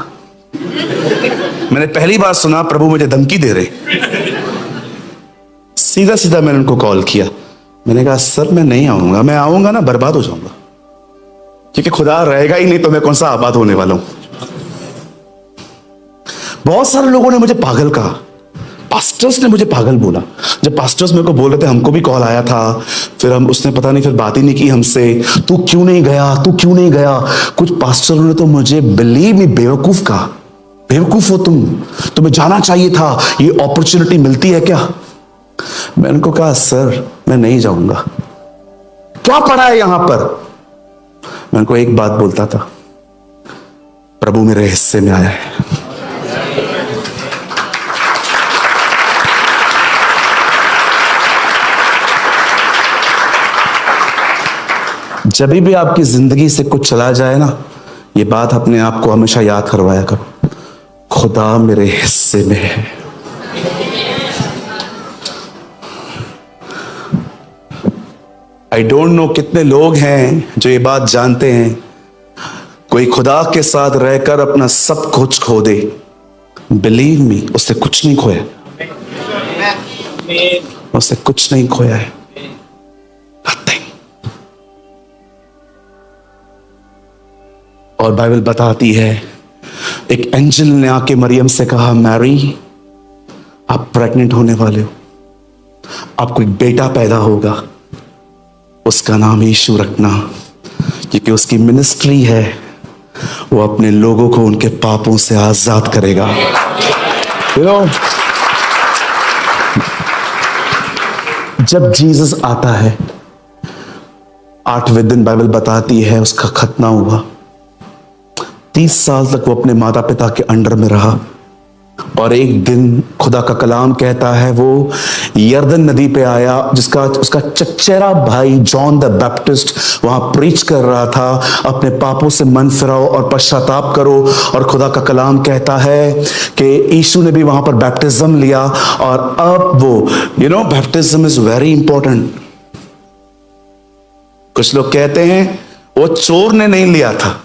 मैंने पहली बार सुना प्रभु मुझे धमकी दे रहे। सीधा सीधा मैंने उनको कॉल किया, मैंने कहा सर मैं नहीं आऊंगा, मैं आऊंगा ना बर्बाद हो जाऊंगा, क्योंकि खुदा रहेगा ही नहीं तो मैं कौन सा आबाद होने वाला हूं। बहुत सारे लोगों ने मुझे पागल कहा, पास्टर्स ने मुझे पागल बोला। जब पास्टर्स मेरे को बोल रहे थे, हमको भी कॉल आया था, फिर उसने पता नहीं फिर बात ही नहीं की हमसे, तू क्यों नहीं गया, तू क्यों नहीं गया। कुछ पास्टरों ने तो मुझे बिलीव मी बेवकूफ कहा, बेवकूफ हो तुम, तुम्हें जाना चाहिए था, ये अपॉर्चुनिटी मिलती है क्या। मैंने उनको कहा सर मैं नहीं जाऊंगा, क्या पड़ा है यहां पर। मैं उनको एक बात बोलता था, प्रभु मेरे हिस्से में आया है। जब भी आपकी जिंदगी से कुछ चला जाए ना, ये बात अपने आप को हमेशा याद करवाया करो, खुदा मेरे हिस्से में है। आई डोंट नो कितने लोग हैं जो ये बात जानते हैं। कोई खुदा के साथ रहकर अपना सब कुछ खो दे, बिलीव मी, उससे कुछ नहीं खोया, उससे कुछ नहीं खोया है, नथिंग। और बाइबल बताती है, एक एंजल ने आके मरियम से कहा, मैरी आप प्रेग्नेंट होने वाले हो, आपको एक बेटा पैदा होगा, उसका नाम यीशु रखना, क्योंकि उसकी मिनिस्ट्री है, वो अपने लोगों को उनके पापों से आजाद करेगा। जब जीसस आता है, 8वें दिन बाइबल बताती है उसका खतना हुआ। 30 साल तक वो अपने माता पिता के अंडर में रहा, और एक दिन खुदा का कलाम कहता है वो यरदन नदी पे आया, जिसका उसका चचेरा भाई जॉन द बैप्टिस्ट वहां प्रीच कर रहा था, अपने पापों से मन फिराओ और पश्चाताप करो। और खुदा का कलाम कहता है कि यीशु ने भी वहां पर बैप्टिज्म लिया। और अब वो बैप्टिज्म इज वेरी इंपॉर्टेंट। कुछ लोग कहते हैं वो चोर ने नहीं लिया था,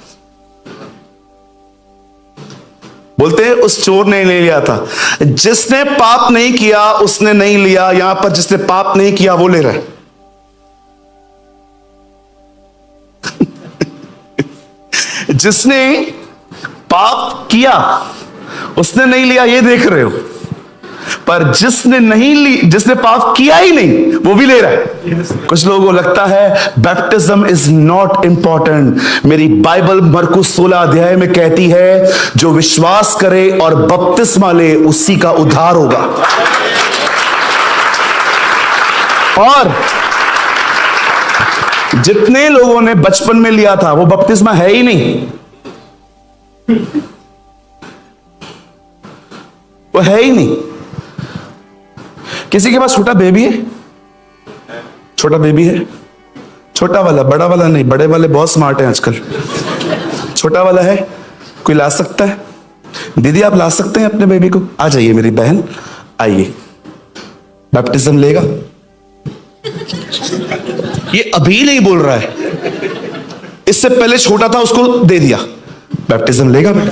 बोलते हैं उस चोर ने नहीं लिया था। जिसने पाप नहीं किया उसने नहीं लिया, यहां पर जिसने पाप नहीं किया वो ले रहा है। जिसने पाप किया उसने नहीं लिया, ये देख रहे हो, पर जिसने नहीं ली, जिसने पाप किया ही नहीं वो भी ले रहा है। कुछ लोगों को लगता है बैप्टिज्म इज नॉट इंपॉर्टेंट। मेरी बाइबल मरकुस 16 अध्याय में कहती है, जो विश्वास करे और बपतिस्मा ले उसी का उद्धार होगा। और जितने लोगों ने बचपन में लिया था वो बपतिस्मा है ही नहीं, वो है ही नहीं। किसी के पास छोटा बेबी है? छोटा बेबी है, छोटा वाला, बड़ा वाला नहीं, बड़े वाले बहुत स्मार्ट हैं आजकल। छोटा वाला है, कोई ला सकता है? दीदी आप ला सकते हैं अपने बेबी को? आ जाइए मेरी बहन, आइए, बैप्टिज्म लेगा। ये अभी नहीं बोल रहा है, इससे पहले छोटा था उसको दे दिया, बैप्टिज्म लेगा बेटा?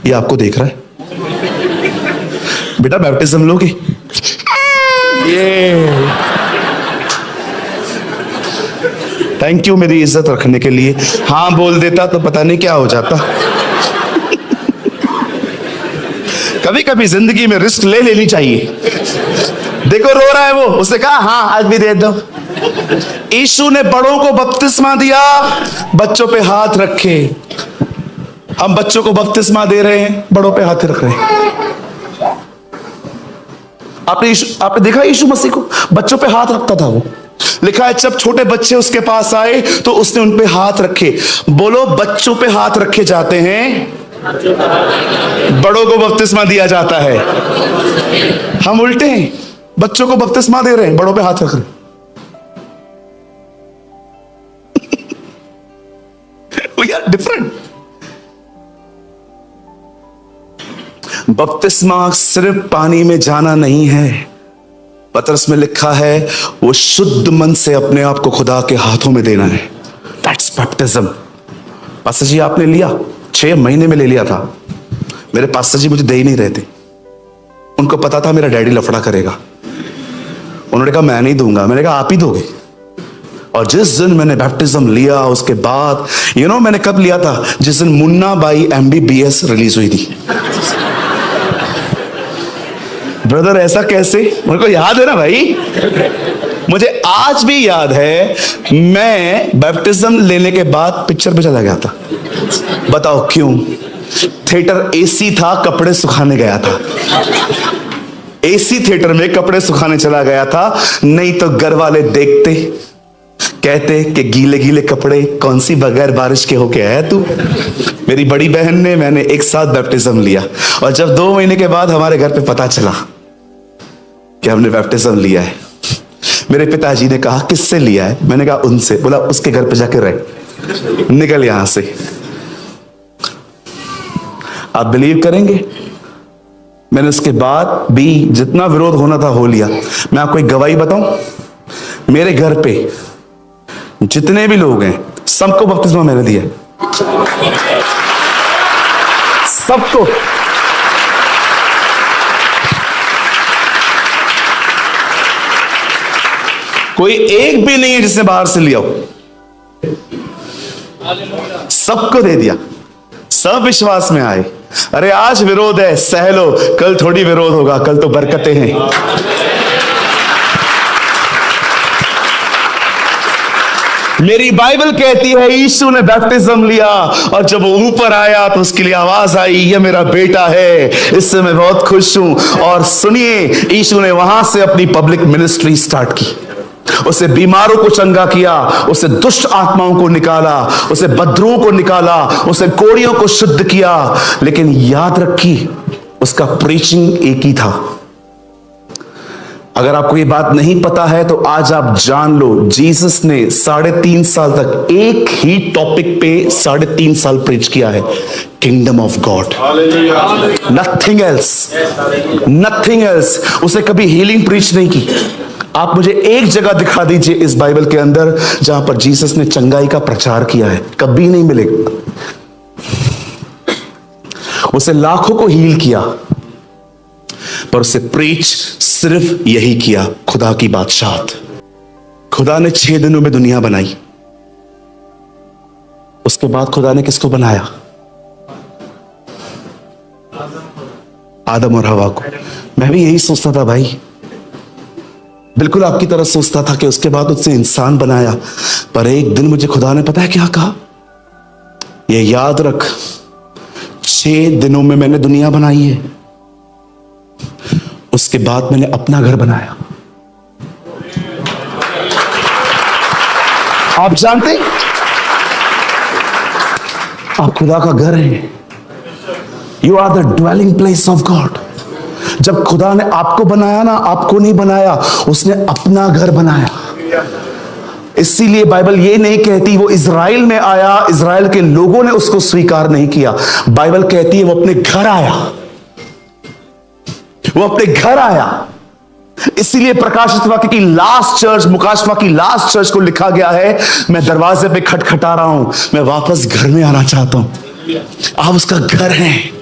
ये आपको देख रहा है, बेटा बैप्टिज्म लोगे? ये थैंक यू मेरी इज्जत रखने के लिए। हाँ बोल देता तो पता नहीं क्या हो जाता। कभी कभी जिंदगी में रिस्क ले लेनी चाहिए। देखो रो रहा है वो, उसने कहा हाँ आज भी दे दो। यीशु ने बड़ों को बपतिस्मा दिया, बच्चों पे हाथ रखे। हम बच्चों को बपतिस्मा दे रहे हैं, बड़ों पे हाथ रख रहे हैं। आपने देखा यीशु मसीह को बच्चों पे हाथ रखता था वो। लिखा है जब छोटे बच्चे उसके पास आए तो उसने उन पे हाथ रखे। बोलो बच्चों पे हाथ रखे जाते हैं, बड़ों को बपतिस्मा दिया जाता है। हम उल्टे हैं, बच्चों को बपतिस्मा दे रहे हैं, बड़ों पे हाथ रख रहे हैं। We are different. बपतिस्मा सिर्फ पानी में जाना नहीं है, पतरस में लिखा है वो शुद्ध मन से अपने आप को खुदा के हाथों में देना है। That's baptism. पास्टर जी आपने लिया, 6 महीने में ले लिया था। मेरे पास्टर जी मुझे दे ही नहीं रहे थे, उनको पता था मेरा डैडी लफड़ा करेगा। उन्होंने कहा मैं नहीं दूंगा, मैंने कहा आप ही दोगे। और जिस दिन मैंने बैप्टिज्म लिया उसके बाद मैंने कब लिया था? जिस दिन मुन्ना बाई MBBS रिलीज हुई थी। ब्रदर ऐसा कैसे? मुझे को याद है ना भाई, मुझे आज भी याद है। मैं बैप्टिज्म लेने के बाद पिक्चर पे चला गया था। बताओ क्यों? थिएटर AC था, कपड़े सुखाने गया था। AC थिएटर में कपड़े सुखाने चला गया था, नहीं तो घर वाले देखते, कहते कि गीले गीले कपड़े कौन सी बगैर बारिश के होके आया तू। मेरी बड़ी बहन ने, मैंने एक साथ बैप्टिज्म लिया। और जब 2 महीने के बाद हमारे घर पे पता चला कि हमने बैप्टिज्म लिया है, मेरे पिताजी ने कहा किससे लिया है? मैंने कहा उनसे। बोला उसके घर पे जाकर रह, निकल यहां से। आप बिलीव करेंगे, मैंने उसके बाद भी जितना विरोध होना था हो लिया। मैं आपको एक गवाही बताऊं, मेरे घर पे जितने भी लोग हैं सबको बपतिस्मा मैंने दिया, सबको। कोई एक भी नहीं है जिसने बाहर से लिया हो, सबको दे दिया। सब विश्वास में आए। अरे आज विरोध है, सह लो, कल थोड़ी विरोध होगा, कल तो बरकतें हैं। मेरी बाइबल कहती है यीशु ने बैप्टिज्म लिया और जब वो ऊपर आया तो उसके लिए आवाज आई, ये मेरा बेटा है, इससे मैं बहुत खुश हूं। और सुनिए, यीशु ने वहां से अपनी पब्लिक मिनिस्ट्री स्टार्ट की। उसे बीमारों को चंगा किया, उसे दुष्ट आत्माओं को निकाला, उसे बदरूओं को निकाला, उसे कोढ़ियों को शुद्ध किया। लेकिन याद रखिए, उसका प्रीचिंग एक ही था। अगर आपको ये बात नहीं पता है तो आज आप जान लो, जीसस ने 3.5 साल तक एक ही टॉपिक पे 3.5 साल प्रीच किया है, kingdom of God, nothing else, nothing else. उसे कभी हीलिंग प्रीच नहीं की। आप मुझे एक जगह दिखा दीजिए इस बाइबल के अंदर जहां पर जीसस ने चंगाई का प्रचार किया है, कभी नहीं मिलेगा। उसे लाखों को हील किया, पर उसे प्रीच सिर्फ यही किया, खुदा की बादशाहत। खुदा ने 6 दिनों में दुनिया बनाई, उसके बाद खुदा ने किसको बनाया? आदम और हवा को। मैं भी यही सोचता था भाई, बिल्कुल आपकी तरह सोचता था कि उसके बाद उससे इंसान बनाया। पर एक दिन मुझे खुदा ने पता है क्या कहा? ये याद रख, 6 दिनों में मैंने दुनिया बनाई है, उसके बाद मैंने अपना घर बनाया। आप जानते, आप खुदा का घर है। You are the dwelling place of God. जब खुदा ने आपको बनाया ना, आपको नहीं बनाया, उसने अपना घर बनाया। इसीलिए बाइबल ये नहीं कहती वो इज़राइल में आया, इज़राइल के लोगों ने उसको स्वीकार नहीं किया। बाइबल कहती है वो अपने घर आया, वो अपने घर आया। इसीलिए प्रकाशित वाक्य की लास्ट चर्च, मुकाशवा की लास्ट चर्च को लिखा गया है, मैं दरवाजे पे खटखटा रहा हूं, मैं वापस घर में आना चाहता हूं। आप उसका घर हैं।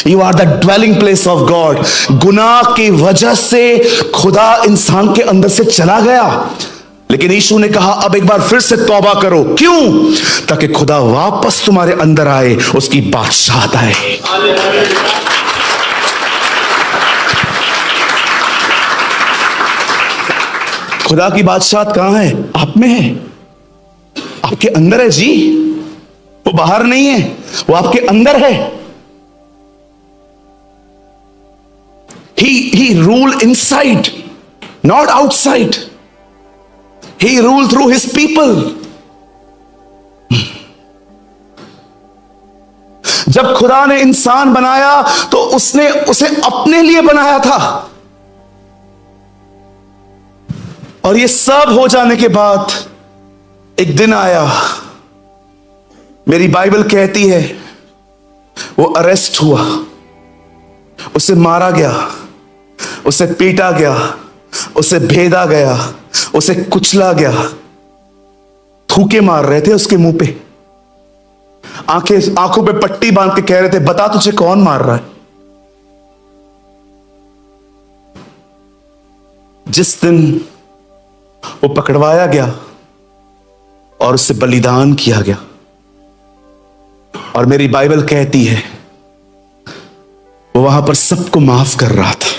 You are the dwelling place of God. गुनाह की वजह से खुदा इंसान के अंदर से चला गया, लेकिन यीशु ने कहा अब एक बार फिर से तौबा करो। क्यों? ताकि खुदा वापस तुम्हारे अंदर आए, उसकी बादशाहत आए। खुदा की बादशाहत कहां है? आप में है, आपके अंदर है जी। वो बाहर नहीं है, वो आपके अंदर है। He ruled inside, not outside. He ruled through his people. जब खुदा ने इंसान बनाया तो उसने उसे अपने लिए बनाया था। और ये सब हो जाने के बाद एक दिन आया, मेरी बाइबल कहती है वो अरेस्ट हुआ, उसे मारा गया, उसे पीटा गया, उसे भेदा गया, उसे कुचला गया। थूके मार रहे थे उसके मुंह पे, आंखों पे पट्टी बांध के कह रहे थे बता तुझे कौन मार रहा है। जिस दिन वो पकड़वाया गया और उससे बलिदान किया गया, और मेरी बाइबल कहती है वो वहां पर सबको माफ कर रहा था।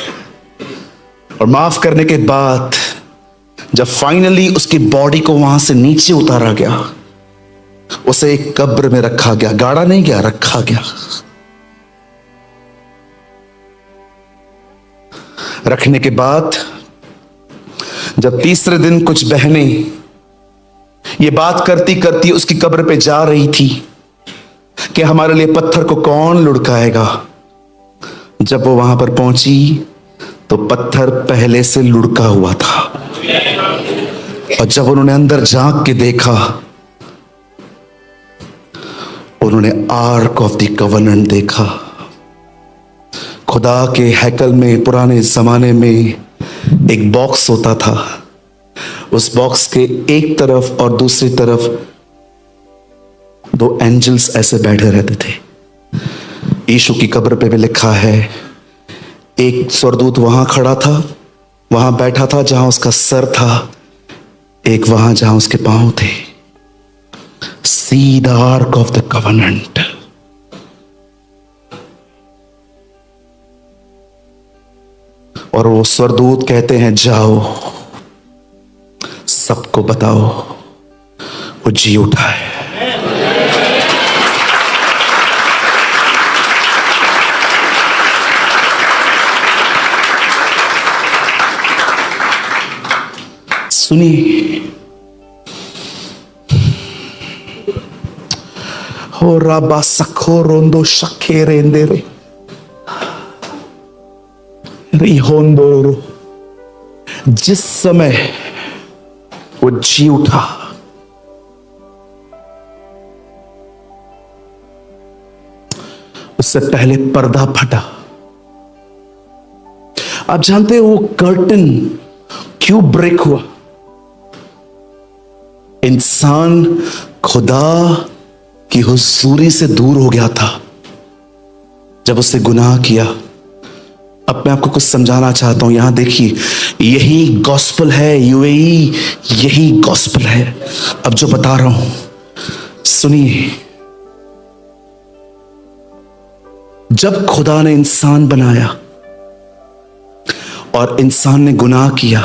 और माफ करने के बाद जब फाइनली उसकी बॉडी को वहां से नीचे उतारा गया, उसे एक कब्र में रखा गया, गाड़ा नहीं गया, रखा गया। रखने के बाद जब तीसरे दिन कुछ बहनें ये बात करती करती उसकी कब्र पे जा रही थी कि हमारे लिए पत्थर को कौन लुढ़काएगा, जब वो वहां पर पहुंची तो पत्थर पहले से लुढ़का हुआ था। और जब उन्होंने अंदर झांक के देखा, उन्होंने आर्क ऑफ द कवनेंट देखा। खुदा के हैकल में पुराने जमाने में एक बॉक्स होता था। उस बॉक्स के एक तरफ और दूसरी तरफ दो एंजल्स ऐसे बैठे रहते थे। यीशु की कब्र पे भी लिखा है, एक स्वर्गदूत वहां खड़ा था, वहां बैठा था जहां उसका सर था, एक वहां जहां उसके पांव थे। See the arc of the covenant. और वो स्वर्गदूत कहते हैं, जाओ सबको बताओ वो जी उठा है। सुनिए, हो राबा सखो रोंदो शखे रेंदे रे रिहोंदो। जिस समय वो जी उठा, उससे पहले पर्दा फटा। आप जानते हो वो कर्टन क्यों ब्रेक हुआ? इंसान खुदा की हुजूरी से दूर हो गया था जब उसने गुनाह किया। अब मैं आपको कुछ समझाना चाहता हूं, यहां देखिए, यही गॉस्पल है यूएई, यही गॉस्पल है अब जो बता रहा हूं, सुनिए। जब खुदा ने इंसान बनाया और इंसान ने गुनाह किया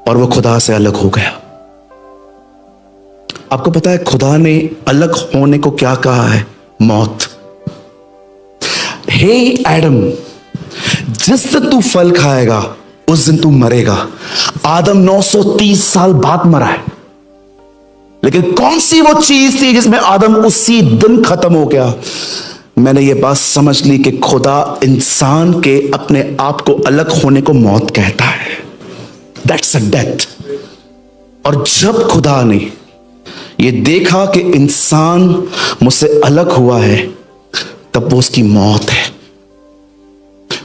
और वो खुदा से अलग हो गया। आपको पता है खुदा ने अलग होने को क्या कहा है? मौत। हे एडम, जिस दिन तू फल खाएगा उस दिन तू मरेगा। आदम 930 साल बाद मरा है, लेकिन कौन सी वो चीज थी जिसमें आदम उसी दिन खत्म हो गया? मैंने ये बात समझ ली कि खुदा इंसान के अपने आप को अलग होने को मौत कहता है। That's a death. और जब खुदा ने ये देखा कि इंसान मुझसे अलग हुआ है, तब वो उसकी मौत है।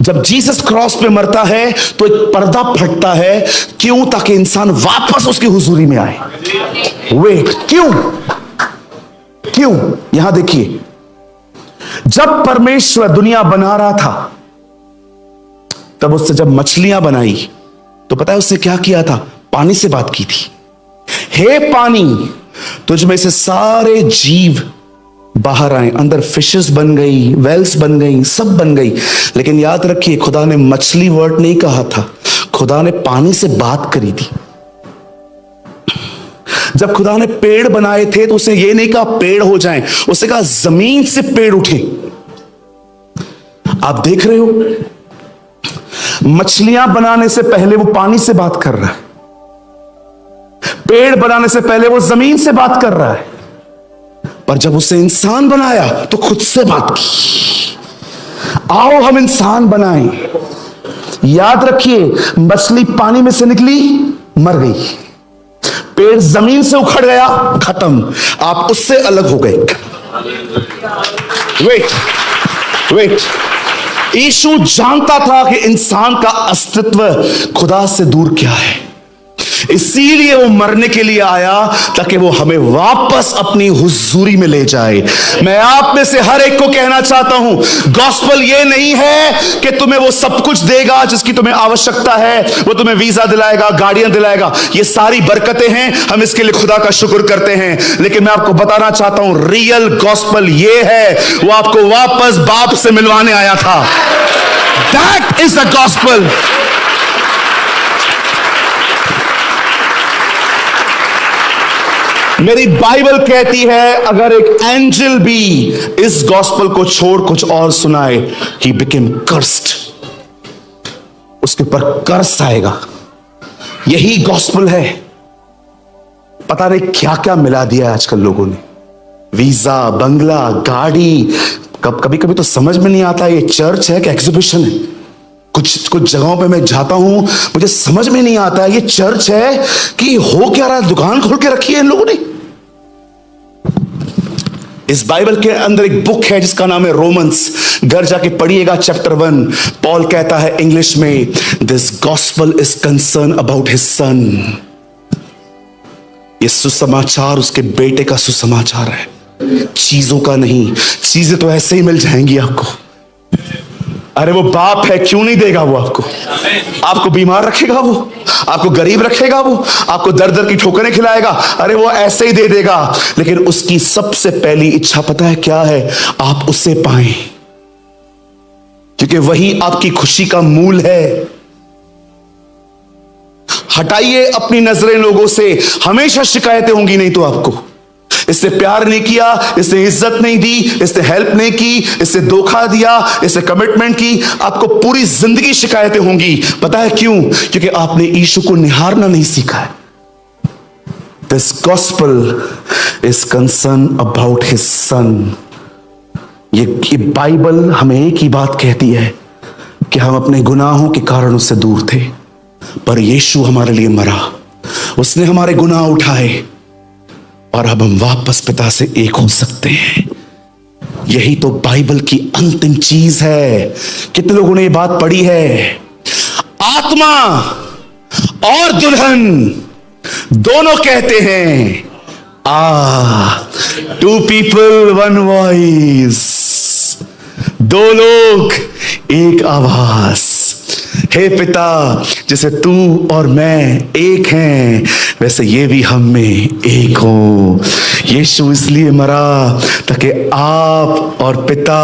जब जीसस क्रॉस पे मरता है तो एक पर्दा फटता है। क्यों? ताकि इंसान वापस उसकी हुजूरी में आए। वेट, क्यों? क्यों? यहां देखिए, जब परमेश्वर दुनिया बना रहा था, तब उससे जब मछलियां बनाई तो पता है उसने क्या किया था? पानी से बात की थी। हे पानी, तुझ में से सारे जीव बाहर आए। अंदर फिशेस बन गई, वेल्स बन गई, सब बन गई। लेकिन याद रखिए, खुदा ने मछली वर्ड नहीं कहा था, खुदा ने पानी से बात करी थी। जब खुदा ने पेड़ बनाए थे तो उसने ये नहीं कहा पेड़ हो जाएं, उसने कहा जमीन से पेड़ उठे। आप देख रहे हो, मछलियां बनाने से पहले वो पानी से बात कर रहा है, पेड़ बनाने से पहले वो जमीन से बात कर रहा है, पर जब उसे इंसान बनाया तो खुद से बात की। आओ हम इंसान बनाएं। याद रखिए, मछली पानी में से निकली, मर गई। पेड़ जमीन से उखड़ गया, खत्म। आप उससे अलग हो गए। वेट, यीशु जानता था कि इंसान का अस्तित्व खुदा से दूर क्या है, इसीलिए वो मरने के लिए आया ताकि वो हमें वापस अपनी हुजूरी में ले जाए। मैं आप में से हर एक को कहना चाहता हूं, गॉस्पल ये नहीं है कि तुम्हें वो सब कुछ देगा जिसकी तुम्हें आवश्यकता है, वो तुम्हें वीजा दिलाएगा, गाड़ियां दिलाएगा। ये सारी बरकतें हैं, हम इसके लिए खुदा का शुक्र करते हैं। लेकिन मैं आपको बताना चाहता हूं, रियल गॉस्पल ये है, वो आपको वापस बाप से मिलवाने आया था। That is the gospel. मेरी बाइबल कहती है, अगर एक एंजल भी इस गॉस्पल को छोड़ कुछ और सुनाए, ही बिकेम कर्स्ड, उसके ऊपर कर्स आएगा। यही गॉस्पल है। पता नहीं क्या क्या मिला दिया आजकल लोगों ने, वीजा, बंगला, गाड़ी। कभी कभी तो समझ में नहीं आता ये चर्च है कि एग्जीबिशन है। कुछ जगहों पे मैं जाता हूं, मुझे समझ में नहीं आता ये चर्च है कि हो क्या रहा है। दुकान खोल के रखी है इन लोगों ने। इस बाइबल के अंदर एक बुक है जिसका नाम है रोमन्स। घर जाके पढ़िएगा, चैप्टर 1। पॉल कहता है इंग्लिश में, this gospel is concern about his son. ये सुसमाचार उसके बेटे का सुसमाचार है, चीजों का नहीं। चीजें तो ऐसे ही मिल जाएंगी आपको। अरे वो बाप है, क्यों नहीं देगा वो आपको? आपको बीमार रखेगा वो, आपको गरीब रखेगा वो, आपको दर दर की ठोकरें खिलाएगा, अरे वो ऐसे ही दे देगा। लेकिन उसकी सबसे पहली इच्छा पता है क्या है? आप उसे पाएं, क्योंकि वही आपकी खुशी का मूल है। हटाइए अपनी नजरें लोगों से, हमेशा शिकायतें होंगी नहीं तो आपको। इससे प्यार नहीं किया, इसने इज्जत नहीं दी, इसने हेल्प नहीं की, इससे धोखा दिया, इससे कमिटमेंट की, आपको पूरी जिंदगी शिकायतें होंगी। पता है क्यों? क्योंकि आपने यीशु को निहारना नहीं सीखा है। This gospel is concern about his son. ये बाइबल हमें एक ही बात कहती है कि हम अपने गुनाहों के कारण उससे दूर थे, पर यीशु हमारे लिए मरा, उसने हमारे गुनाह उठाए और अब हम वापस पिता से एक हो सकते हैं। यही तो बाइबल की अंतिम चीज है। कितने लोगों ने ये बात पढ़ी है? आत्मा और दुल्हन दोनों कहते हैं टू पीपल वन वॉइस, दो लोग एक आवाज। हे पिता, जैसे तू और मैं एक हैं, वैसे ये भी हम में एक हो। यीशु इसलिए मरा ताकि आप और पिता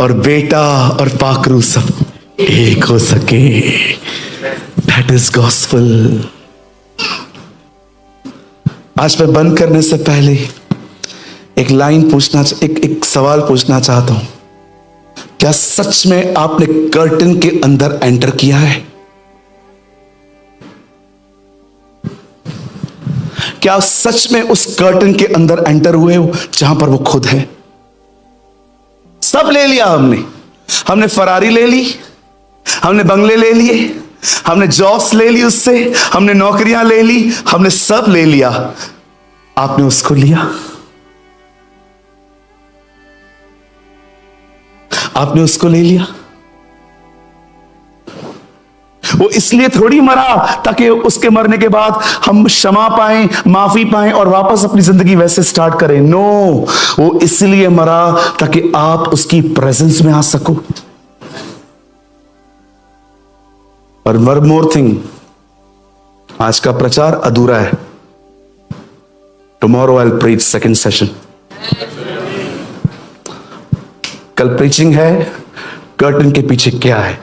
और बेटा और पाकरू सब एक हो सके। That is gospel. आज मैं बंद करने से पहले एक लाइन पूछना, एक सवाल पूछना चाहता हूं। क्या सच में आपने कर्टन के अंदर एंटर किया है? क्या सच में उस कर्टन के अंदर एंटर हुए हो जहां पर वो खुद है? सब ले लिया हमने फरारी ले ली, हमने बंगले ले लिए, हमने जॉब्स ले ली उससे, हमने नौकरियां ले ली, हमने सब ले लिया। आपने उसको लिया? आपने उसको ले लिया? वो इसलिए थोड़ी मरा ताकि उसके मरने के बाद हम क्षमा पाएं, माफी पाएं और वापस अपनी जिंदगी वैसे स्टार्ट करें। नो, वो इसलिए मरा ताकि आप उसकी प्रेजेंस में आ सको। और वन मोर थिंग, आज का प्रचार अधूरा है। Tomorrow I will preach second session. कल प्रीचिंग है कर्टन के पीछे क्या है।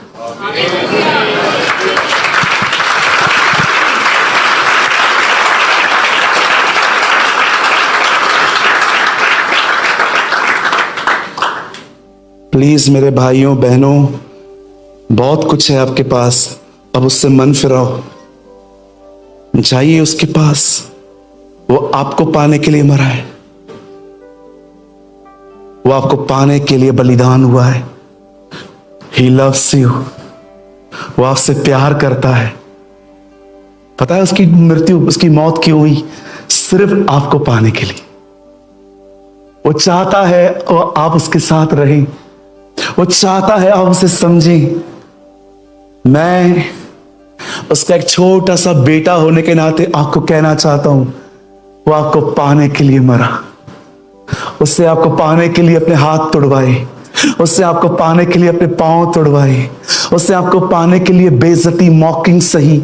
प्लीज मेरे भाइयों बहनों, बहुत कुछ है आपके पास, अब उससे मन फिराओ, जाइए उसके पास। वो आपको पाने के लिए मरा है, वो आपको पाने के लिए बलिदान हुआ है। He loves you, वो आपसे प्यार करता है। पता है उसकी मृत्यु, उसकी मौत क्यों हुई? सिर्फ आपको पाने के लिए। वो चाहता है और आप उसके साथ रहें, वो चाहता है आप उसे समझें। मैं उसका एक छोटा सा बेटा होने के नाते आपको कहना चाहता हूं, वो आपको पाने के लिए मरा। उससे आपको पाने के लिए अपने हाथ तोड़वाए, उससे आपको पाने के लिए अपने पांव तोड़वाए, उससे आपको पाने के लिए बेइज्जती, मॉकिंग सही,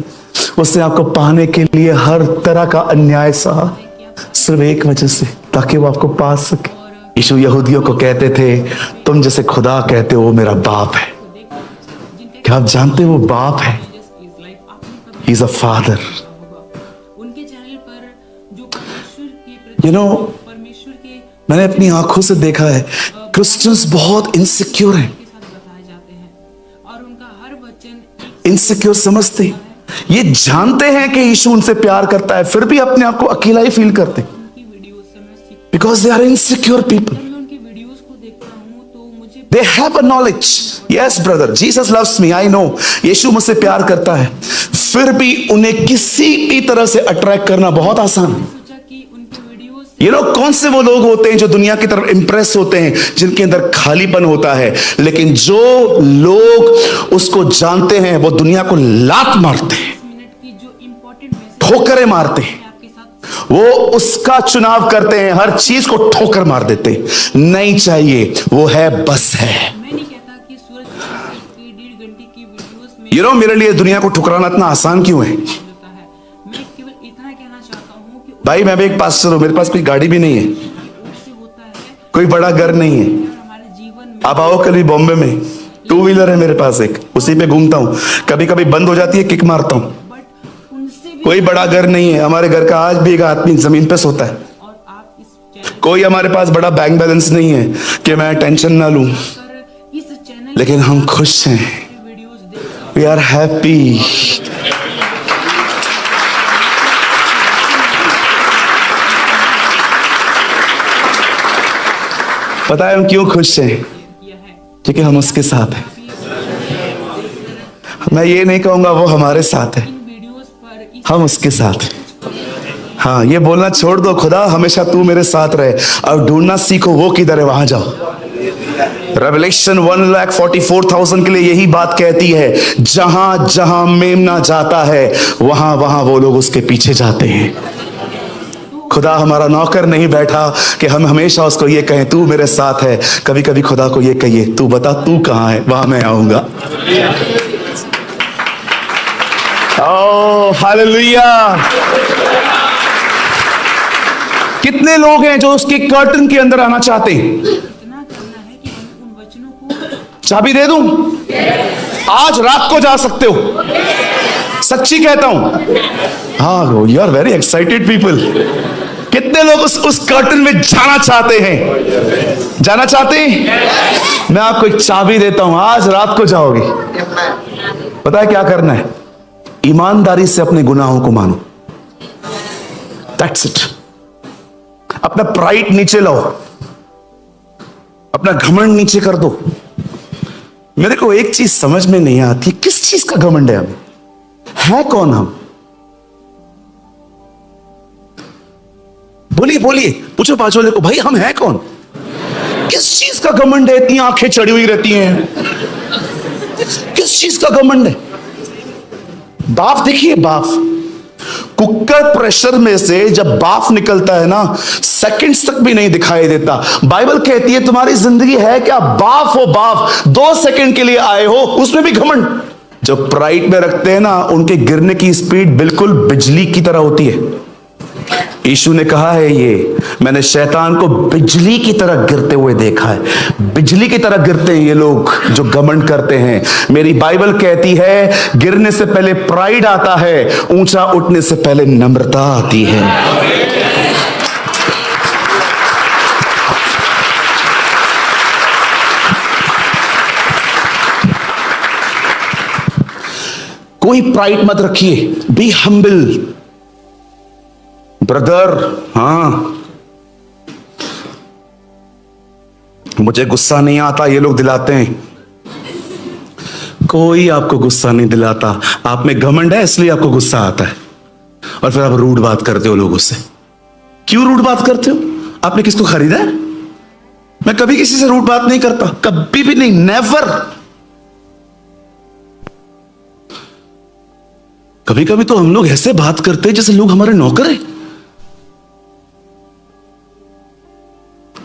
उससे आपको पाने के लिए हर तरह का अन्याय सहा, सिर्फ एक वजह से, ताकि वो आपको पा सके। यीशु यहूदियों को कहते थे, तुम जैसे खुदा कहते हो वो मेरा बाप है। क्या आप जानते हो वो बाप है? He is a father. You know, मैंने अपनी आंखों से देखा है क्रिश्चियंस बहुत इनसिक्योर हैं, इनसिक्योर समझते हैं, ये जानते हैं कि यीशु उनसे प्यार करता है, फिर भी अपने आप को अकेला ही फील करते हैं, because they are insecure people. They have a knowledge, yes brother, Jesus loves me, I know, यीशु मुझसे प्यार करता है, फिर भी उन्हें किसी भी तरह से अट्रैक्ट करना बहुत आसान है। ये लोग कौन से वो लोग होते हैं जो दुनिया की तरफ इंप्रेस होते हैं, जिनके अंदर खालीपन होता है, लेकिन जो लोग उसको जानते हैं वो दुनिया को लात मारते हैं, ठोकरें मारते हैं, वो उसका चुनाव करते हैं, हर चीज को ठोकर मार देते हैं। नहीं चाहिए, वो है बस है। मैं नहीं कहता कि सूरज की 1.5 घंटे की वीडियोस में यू नो मेरे लिए दुनिया को ठुकराना इतना आसान क्यों है? होता है। मैं केवल इतना कहना चाहता हूँ कि भाई मैं भी एक पास्टर हूं, मेरे पास कोई गाड़ी भी नहीं है, उससे होता है कोई बड़ा घर नहीं है। और हमारे जीवन में आप आओ कल भी बॉम्बे में, 2 व्हीलर है मेरे पास एक, उसी पे घूमता हूं, कभी कभी बंद हो जाती है, किक मारता हूं। बट उनसे भी कोई बड़ा घर नहीं है, हमारे घर का आज भी एक आदमी जमीन पे सोता है। और आप इस चैनल कोई हमारे पास बड़ा बैंक बैलेंस नहीं है कि मैं टेंशन ना लूं, पर इस चैनल लेकिन हम खुश हैं। वीडियोस देख वी आर हैप्पी। पता है हम क्यों खुश हैं? किया है। क्योंकि हम उसके साथ हैं। मैं ये नहीं कहूंगा वो हमारे साथ है, इन वीडियोस पर इस हम उसके साथ हैं। हाँ, ये बोलना छोड़ दो, खुदा हमेशा तू मेरे साथ रहे, और ढूंढना सीखो वो किधर है, वहां जाओ। रेवलेशन 1,44,000 के लिए यही बात कहती है, जहां जहां मेमना जाता है वहां वहां वो लोग उसके पीछे जाते हैं। खुदा हमारा नौकर नहीं बैठा कि हम हमेशा उसको ये कहें तू मेरे साथ है। कभी कभी खुदा को ये कहिए, तू बता तू कहां है, वहां मैं आऊंगा। Oh hallelujah. कितने लोग हैं जो उसके कर्टन के अंदर आना चाहते हैं? इतना करना है कि हम उन वचनों को चाबी दे दूं? आज रात को जा सकते हो, सच्ची कहता हूं। हाँ, you are very excited people. कितने लोग उस कर्टन में जाना चाहते हैं? जाना चाहते हैं? मैं आपको एक चाबी देता हूं, आज रात को जाओगे। पता है क्या करना है? ईमानदारी से अपने गुनाहों को मानो। That's it. अपना प्राइड नीचे लाओ, अपना घमंड नीचे कर दो। मेरे को एक चीज समझ में नहीं आती, किस चीज का घमंड है हमें? है कौन हम? बोलिए बोलिए, पूछो पांच वाले को, भाई हम हैं कौन? किस चीज का घमंड है? इतनी आंखें चढ़ी हुई रहती हैं, किस चीज का घमंड है? बाफ देखिए, बाफ कुकर प्रेशर में से जब बाफ निकलता है ना, सेकंड्स तक भी नहीं दिखाई देता। बाइबल कहती है तुम्हारी जिंदगी है क्या? बाफ हो बाफ, 2 सेकंड के लिए आए हो, उसमें भी घमंड। जो प्राइड में रखते हैं ना, उनके गिरने की स्पीड बिल्कुल बिजली की तरह होती है। यीशु ने कहा है, ये मैंने शैतान को बिजली की तरह गिरते हुए देखा है। बिजली की तरह गिरते हैं ये लोग जो घमंड करते हैं। मेरी बाइबल कहती है गिरने से पहले प्राइड आता है, ऊंचा उठने से पहले नम्रता आती है। कोई प्राइड मत रखिए, बी हम्बल ब्रदर। हाँ, मुझे गुस्सा नहीं आता, ये लोग दिलाते हैं। कोई आपको गुस्सा नहीं दिलाता, आप में घमंड है इसलिए आपको गुस्सा आता है, और फिर आप रूड बात करते हो लोगों से। क्यों रूड बात करते हो? आपने किसको खरीदा है? मैं कभी किसी से रूड बात नहीं करता, कभी भी नहीं, नेवर। कभी कभी तो हम लोग ऐसे बात करते हैं जैसे लोग हमारे नौकर हैं।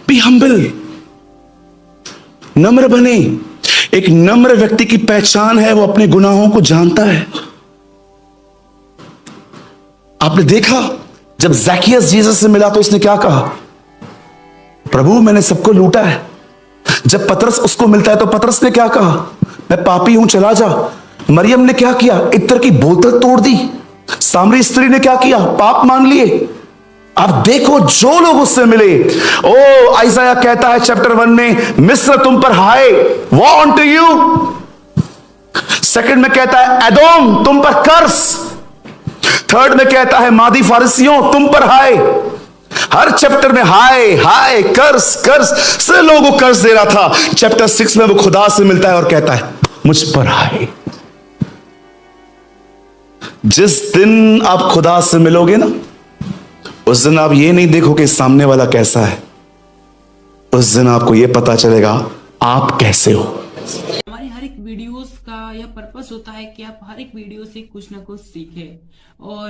बी हम्बल, नम्र बने। एक नम्र व्यक्ति की पहचान है, वो अपने गुनाहों को जानता है। आपने देखा जब ज़ैकियस जीसस से मिला तो उसने क्या कहा? प्रभु मैंने सबको लूटा है। जब पतरस उसको मिलता है तो पतरस ने क्या कहा? मैं पापी हूं, चला जा। मरियम ने क्या किया? इत्र की बोतल तोड़ दी। सामरी स्त्री ने क्या किया? पाप मान लिए। अब देखो जो लोग उससे मिले, ओ आइसाया कहता है चैप्टर 1 में, मिस्र तुम पर हाय, वॉ ऑन टू यू। सेकंड में कहता है एदोम तुम पर कर्स। थर्ड में कहता है मादी फारसियों तुम पर हाय। हर चैप्टर में हाय हाय, कर्स कर्स, से लोगों को कर्स दे रहा था। चैप्टर 6 में वो खुदा से मिलता है और कहता है मुझ पर हाय। जिस दिन आप खुदा से मिलोगे ना, उस दिन आप ये नहीं देखोगे सामने वाला कैसा है, उस दिन आपको ये पता चलेगा आप कैसे हो। हमारे हर एक वीडियोस का यह पर्पस होता है कि आप हर एक वीडियो से कुछ ना कुछ सीखें, और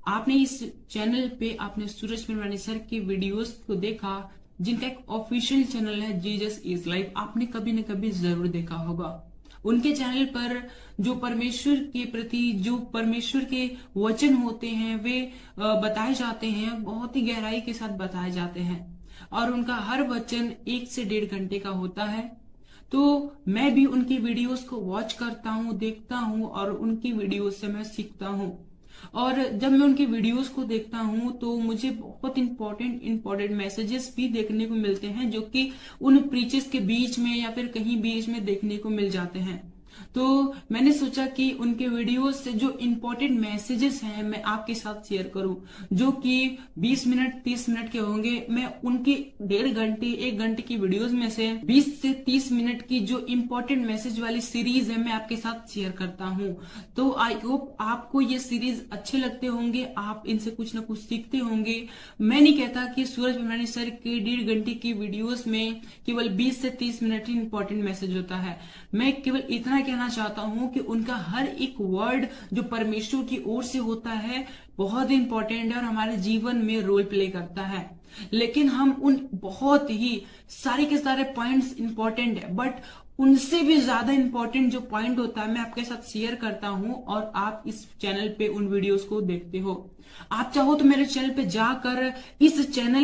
आपने इस चैनल पे आपने सूरज पंडवानी सर के वीडियोस को देखा, जिनका एक ऑफिशियल चैनल है जीसस इज लाइफ, आपने कभी न कभी जरूर देखा होगा। उनके चैनल पर जो परमेश्वर के प्रति जो परमेश्वर के वचन होते हैं वे बताए जाते हैं, बहुत ही गहराई के साथ बताए जाते हैं, और उनका हर वचन 1 से 1.5 घंटे का होता है। तो मैं भी उनकी वीडियोस को वॉच करता हूँ, देखता हूँ, और उनकी वीडियोस से मैं सीखता हूँ। और जब मैं उनकी वीडियोस को देखता हूँ तो मुझे बहुत इंपॉर्टेंट मैसेजेस भी देखने को मिलते हैं, जो कि उन प्रीचेस के बीच में या फिर कहीं बीच में देखने को मिल जाते हैं। तो मैंने सोचा कि उनके वीडियोस से जो इंपॉर्टेंट मैसेजेस हैं मैं आपके साथ शेयर करूं, जो कि 20 मिनट 30 मिनट के होंगे। मैं उनकी 1.5 घंटे 1 घंटे की वीडियोस में से 20 से 30 मिनट की जो इंपॉर्टेंट मैसेज वाली सीरीज है मैं आपके साथ शेयर करता हूं। तो आई होप आपको ये सीरीज अच्छे लगते होंगे, आप इनसे कुछ ना कुछ सीखते होंगे। मैं नहीं कहता कि सूरज पंडवानी सर के 1.5 घंटे की वीडियोस में केवल 20 से 30 मिनट ही इंपॉर्टेंट मैसेज होता है। मैं केवल इतना कहना चाहता हूं कि उनका हर एक वर्ड जो परमेश्वर की ओर से होता है बहुत ही इंपॉर्टेंट है और हमारे जीवन में रोल प्ले करता है। लेकिन हम उन बहुत ही सारे के सारे पॉइंट्स इंपॉर्टेंट है, बट उनसे भी ज्यादा इंपॉर्टेंट जो पॉइंट होता है मैं आपके साथ शेयर करता हूं, और आप इस चैनल पे उन वीडियोस को देखते हो। आप चाहो तो मेरे चैनल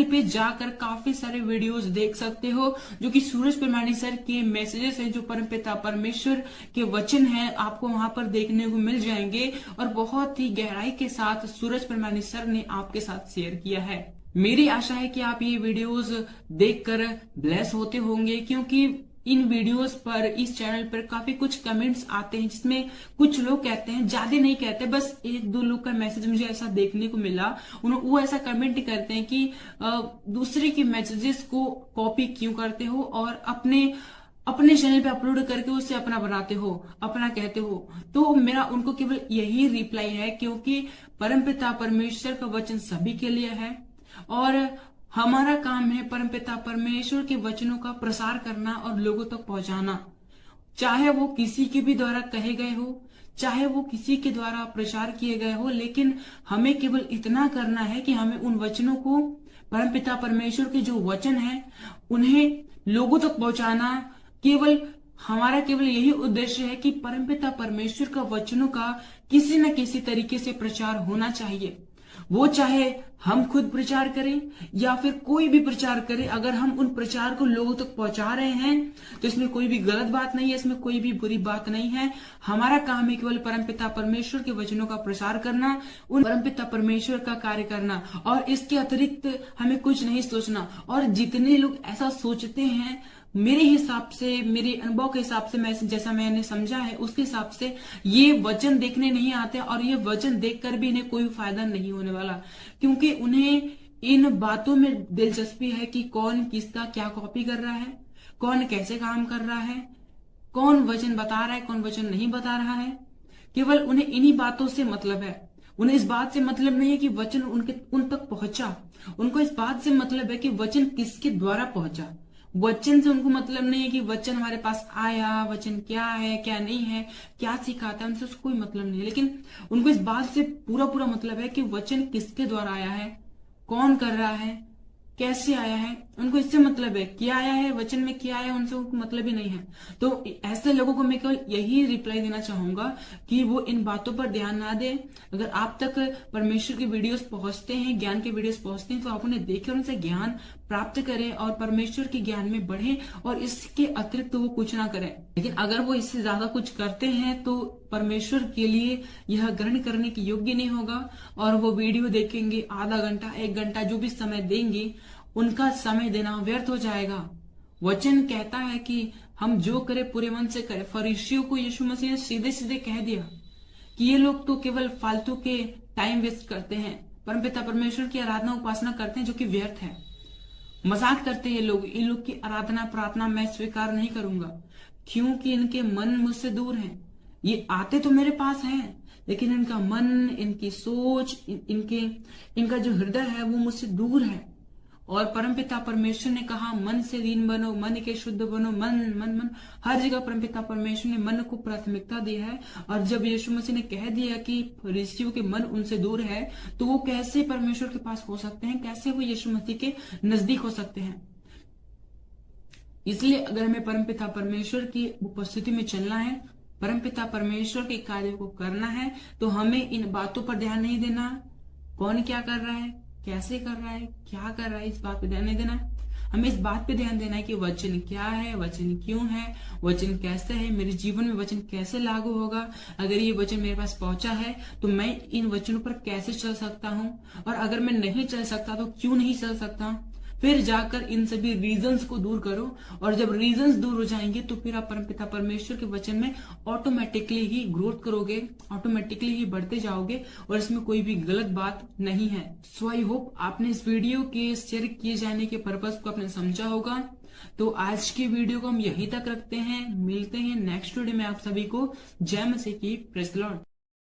पे जाकर काफी सारे वीडियोस देख सकते हो, जो कि सूरज पंडवानी सर के मैसेजेस हैं, जो परमपिता परमेश्वर के वचन हैं, आपको वहां पर देखने को मिल जाएंगे, और बहुत ही गहराई के साथ सूरज पंडवानी सर ने आपके साथ शेयर किया है। मेरी आशा है कि आप ये वीडियोस देखकर ब्लेस होते होंगे, क्योंकि इन वीडियोस पर इस चैनल पर काफी कुछ कमेंट्स आते हैं, जिसमें कुछ लोग कहते हैं, ज्यादा नहीं कहते, बस 1-2 लोग का मैसेज मुझे ऐसा देखने को मिला, वो ऐसा कमेंट करते हैं कि दूसरे के मैसेजेस को कॉपी क्यों करते हो और अपने चैनल पे अपलोड करके उससे अपना बनाते हो, अपना कहते हो। तो मेरा उनको केवल यही रिप्लाई है, क्योंकि परमपिता परमेश्वर का वचन सभी के लिए है, और हमारा काम है परमपिता परमेश्वर के वचनों का प्रसार करना और लोगों तक पहुंचाना, चाहे वो किसी के भी द्वारा कहे गए हो, चाहे वो किसी के द्वारा प्रचार किए गए हो। लेकिन हमें केवल इतना करना है कि हमें उन वचनों को, परमपिता परमेश्वर के जो वचन है, उन्हें लोगों तक पहुंचाना। हमारा केवल यही उद्देश्य है कि परमपिता परमेश्वर का वचनों का किसी न किसी तरीके से प्रचार होना चाहिए। वो चाहे हम खुद प्रचार करें या फिर कोई भी प्रचार करे, अगर हम उन प्रचार को लोगों तक पहुंचा रहे हैं तो इसमें कोई भी गलत बात नहीं है, इसमें कोई भी बुरी बात नहीं है। हमारा काम है केवल परमपिता परमेश्वर के वचनों का प्रसार करना, उन परमपिता परमेश्वर का कार्य करना, और इसके अतिरिक्त हमें कुछ नहीं सोचना। और जितने लोग ऐसा सोचते हैं, मेरे हिसाब से, मेरे अनुभव के हिसाब से, मैं जैसा मैंने समझा है उसके हिसाब से ये वचन देखने नहीं आते, और ये वचन देखकर भी इन्हें कोई फायदा नहीं होने वाला, क्योंकि उन्हें इन बातों में दिलचस्पी है कि कौन किसका क्या कॉपी कर रहा है, कौन कैसे काम कर रहा है, कौन वचन बता रहा है, कौन वचन नहीं बता रहा है। केवल उन्हें इन्हीं बातों से मतलब है। उन्हें इस बात से मतलब नहीं है कि वचन उन तक पहुंचा, उनको इस बात से मतलब है कि वचन किसके द्वारा पहुंचा। वचन से उनको मतलब नहीं है कि वचन हमारे पास आया, वचन क्या है क्या नहीं है, क्या सिखाता है, उनसे उसको कोई मतलब नहीं है। लेकिन उनको इस बात से पूरा मतलब है कि वचन किसके द्वारा आया है, कौन कर रहा है, कैसे आया है, उनको इससे मतलब है। क्या आया है, वचन में क्या आया, उनसे उनको मतलब ही नहीं है। तो ऐसे लोगों को मैं केवल यही रिप्लाई देना चाहूंगा कि वो इन बातों पर ध्यान ना दें। अगर आप तक परमेश्वर के वीडियोस पहुंचते हैं, ज्ञान के वीडियोस पहुंचते हैं, तो आप उन्हें देखें, उनसे ज्ञान प्राप्त करें और परमेश्वर के ज्ञान में बढ़ें, और इसके अतिरिक्त वो कुछ ना करें। लेकिन अगर वो इससे ज्यादा कुछ करते हैं तो परमेश्वर के लिए यह ग्रहण करने के योग्य नहीं होगा, और वो वीडियो देखेंगे, आधा घंटा 1 घंटा जो भी समय देंगे, उनका समय देना व्यर्थ हो जाएगा। वचन कहता है कि हम जो करें पूरे मन से करें। फरीसियों को यीशु मसीह ने सीधे सीधे कह दिया कि ये लोग तो केवल फालतू के टाइम वेस्ट करते हैं, परमपिता परमेश्वर की आराधना उपासना करते हैं जो कि व्यर्थ है। मजाक करते हैं ये लोग, इन लोग की आराधना प्रार्थना मैं स्वीकार नहीं करूंगा, क्योंकि इनके मन मुझसे दूर हैं। ये आते तो मेरे पास हैं, लेकिन इनका मन, इनकी सोच, इनका जो हृदय है वो मुझसे दूर है। और परमपिता परमेश्वर ने कहा मन से दीन बनो, मन के शुद्ध बनो, मन मन मन हर जगह परमपिता परमेश्वर ने मन को प्राथमिकता दी है। और जब यीशु मसीह ने कह दिया कि फरीसियों के मन उनसे दूर है, तो वो कैसे परमेश्वर के पास हो सकते हैं, कैसे वो यीशु मसीह के नजदीक हो सकते हैं। इसलिए अगर हमें परमपिता परमेश्वर की उपस्थिति में चलना है, परमपिता परमेश्वर के कार्य को करना है, तो हमें इन बातों पर ध्यान नहीं देना, कौन क्या कर रहा है, कैसे कर रहा है, क्या कर रहा है, इस बात पे ध्यान नहीं देना है। हमें इस बात पे ध्यान देना है कि वचन क्या है, वचन क्यों है, वचन कैसे है, मेरे जीवन में वचन कैसे लागू होगा, अगर ये वचन मेरे पास पहुंचा है तो मैं इन वचनों पर कैसे चल सकता हूं, और अगर मैं नहीं चल सकता तो क्यों नहीं चल सकता। फिर जाकर इन सभी रीजंस को दूर करो, और जब रीजंस दूर हो जाएंगे तो फिर आप परमपिता परमेश्वर के वचन में ऑटोमेटिकली ही ग्रोथ करोगे, ऑटोमेटिकली ही बढ़ते जाओगे, और इसमें कोई भी गलत बात नहीं है। सो आई होप आपने इस वीडियो के शेयर किए जाने के पर्पस को आपने समझा होगा। तो आज की वीडियो को हम यहीं तक रखते हैं, मिलते हैं नेक्स्ट वीडियो में आप सभी को। जय मसीह की, प्रेज़ द लॉर्ड।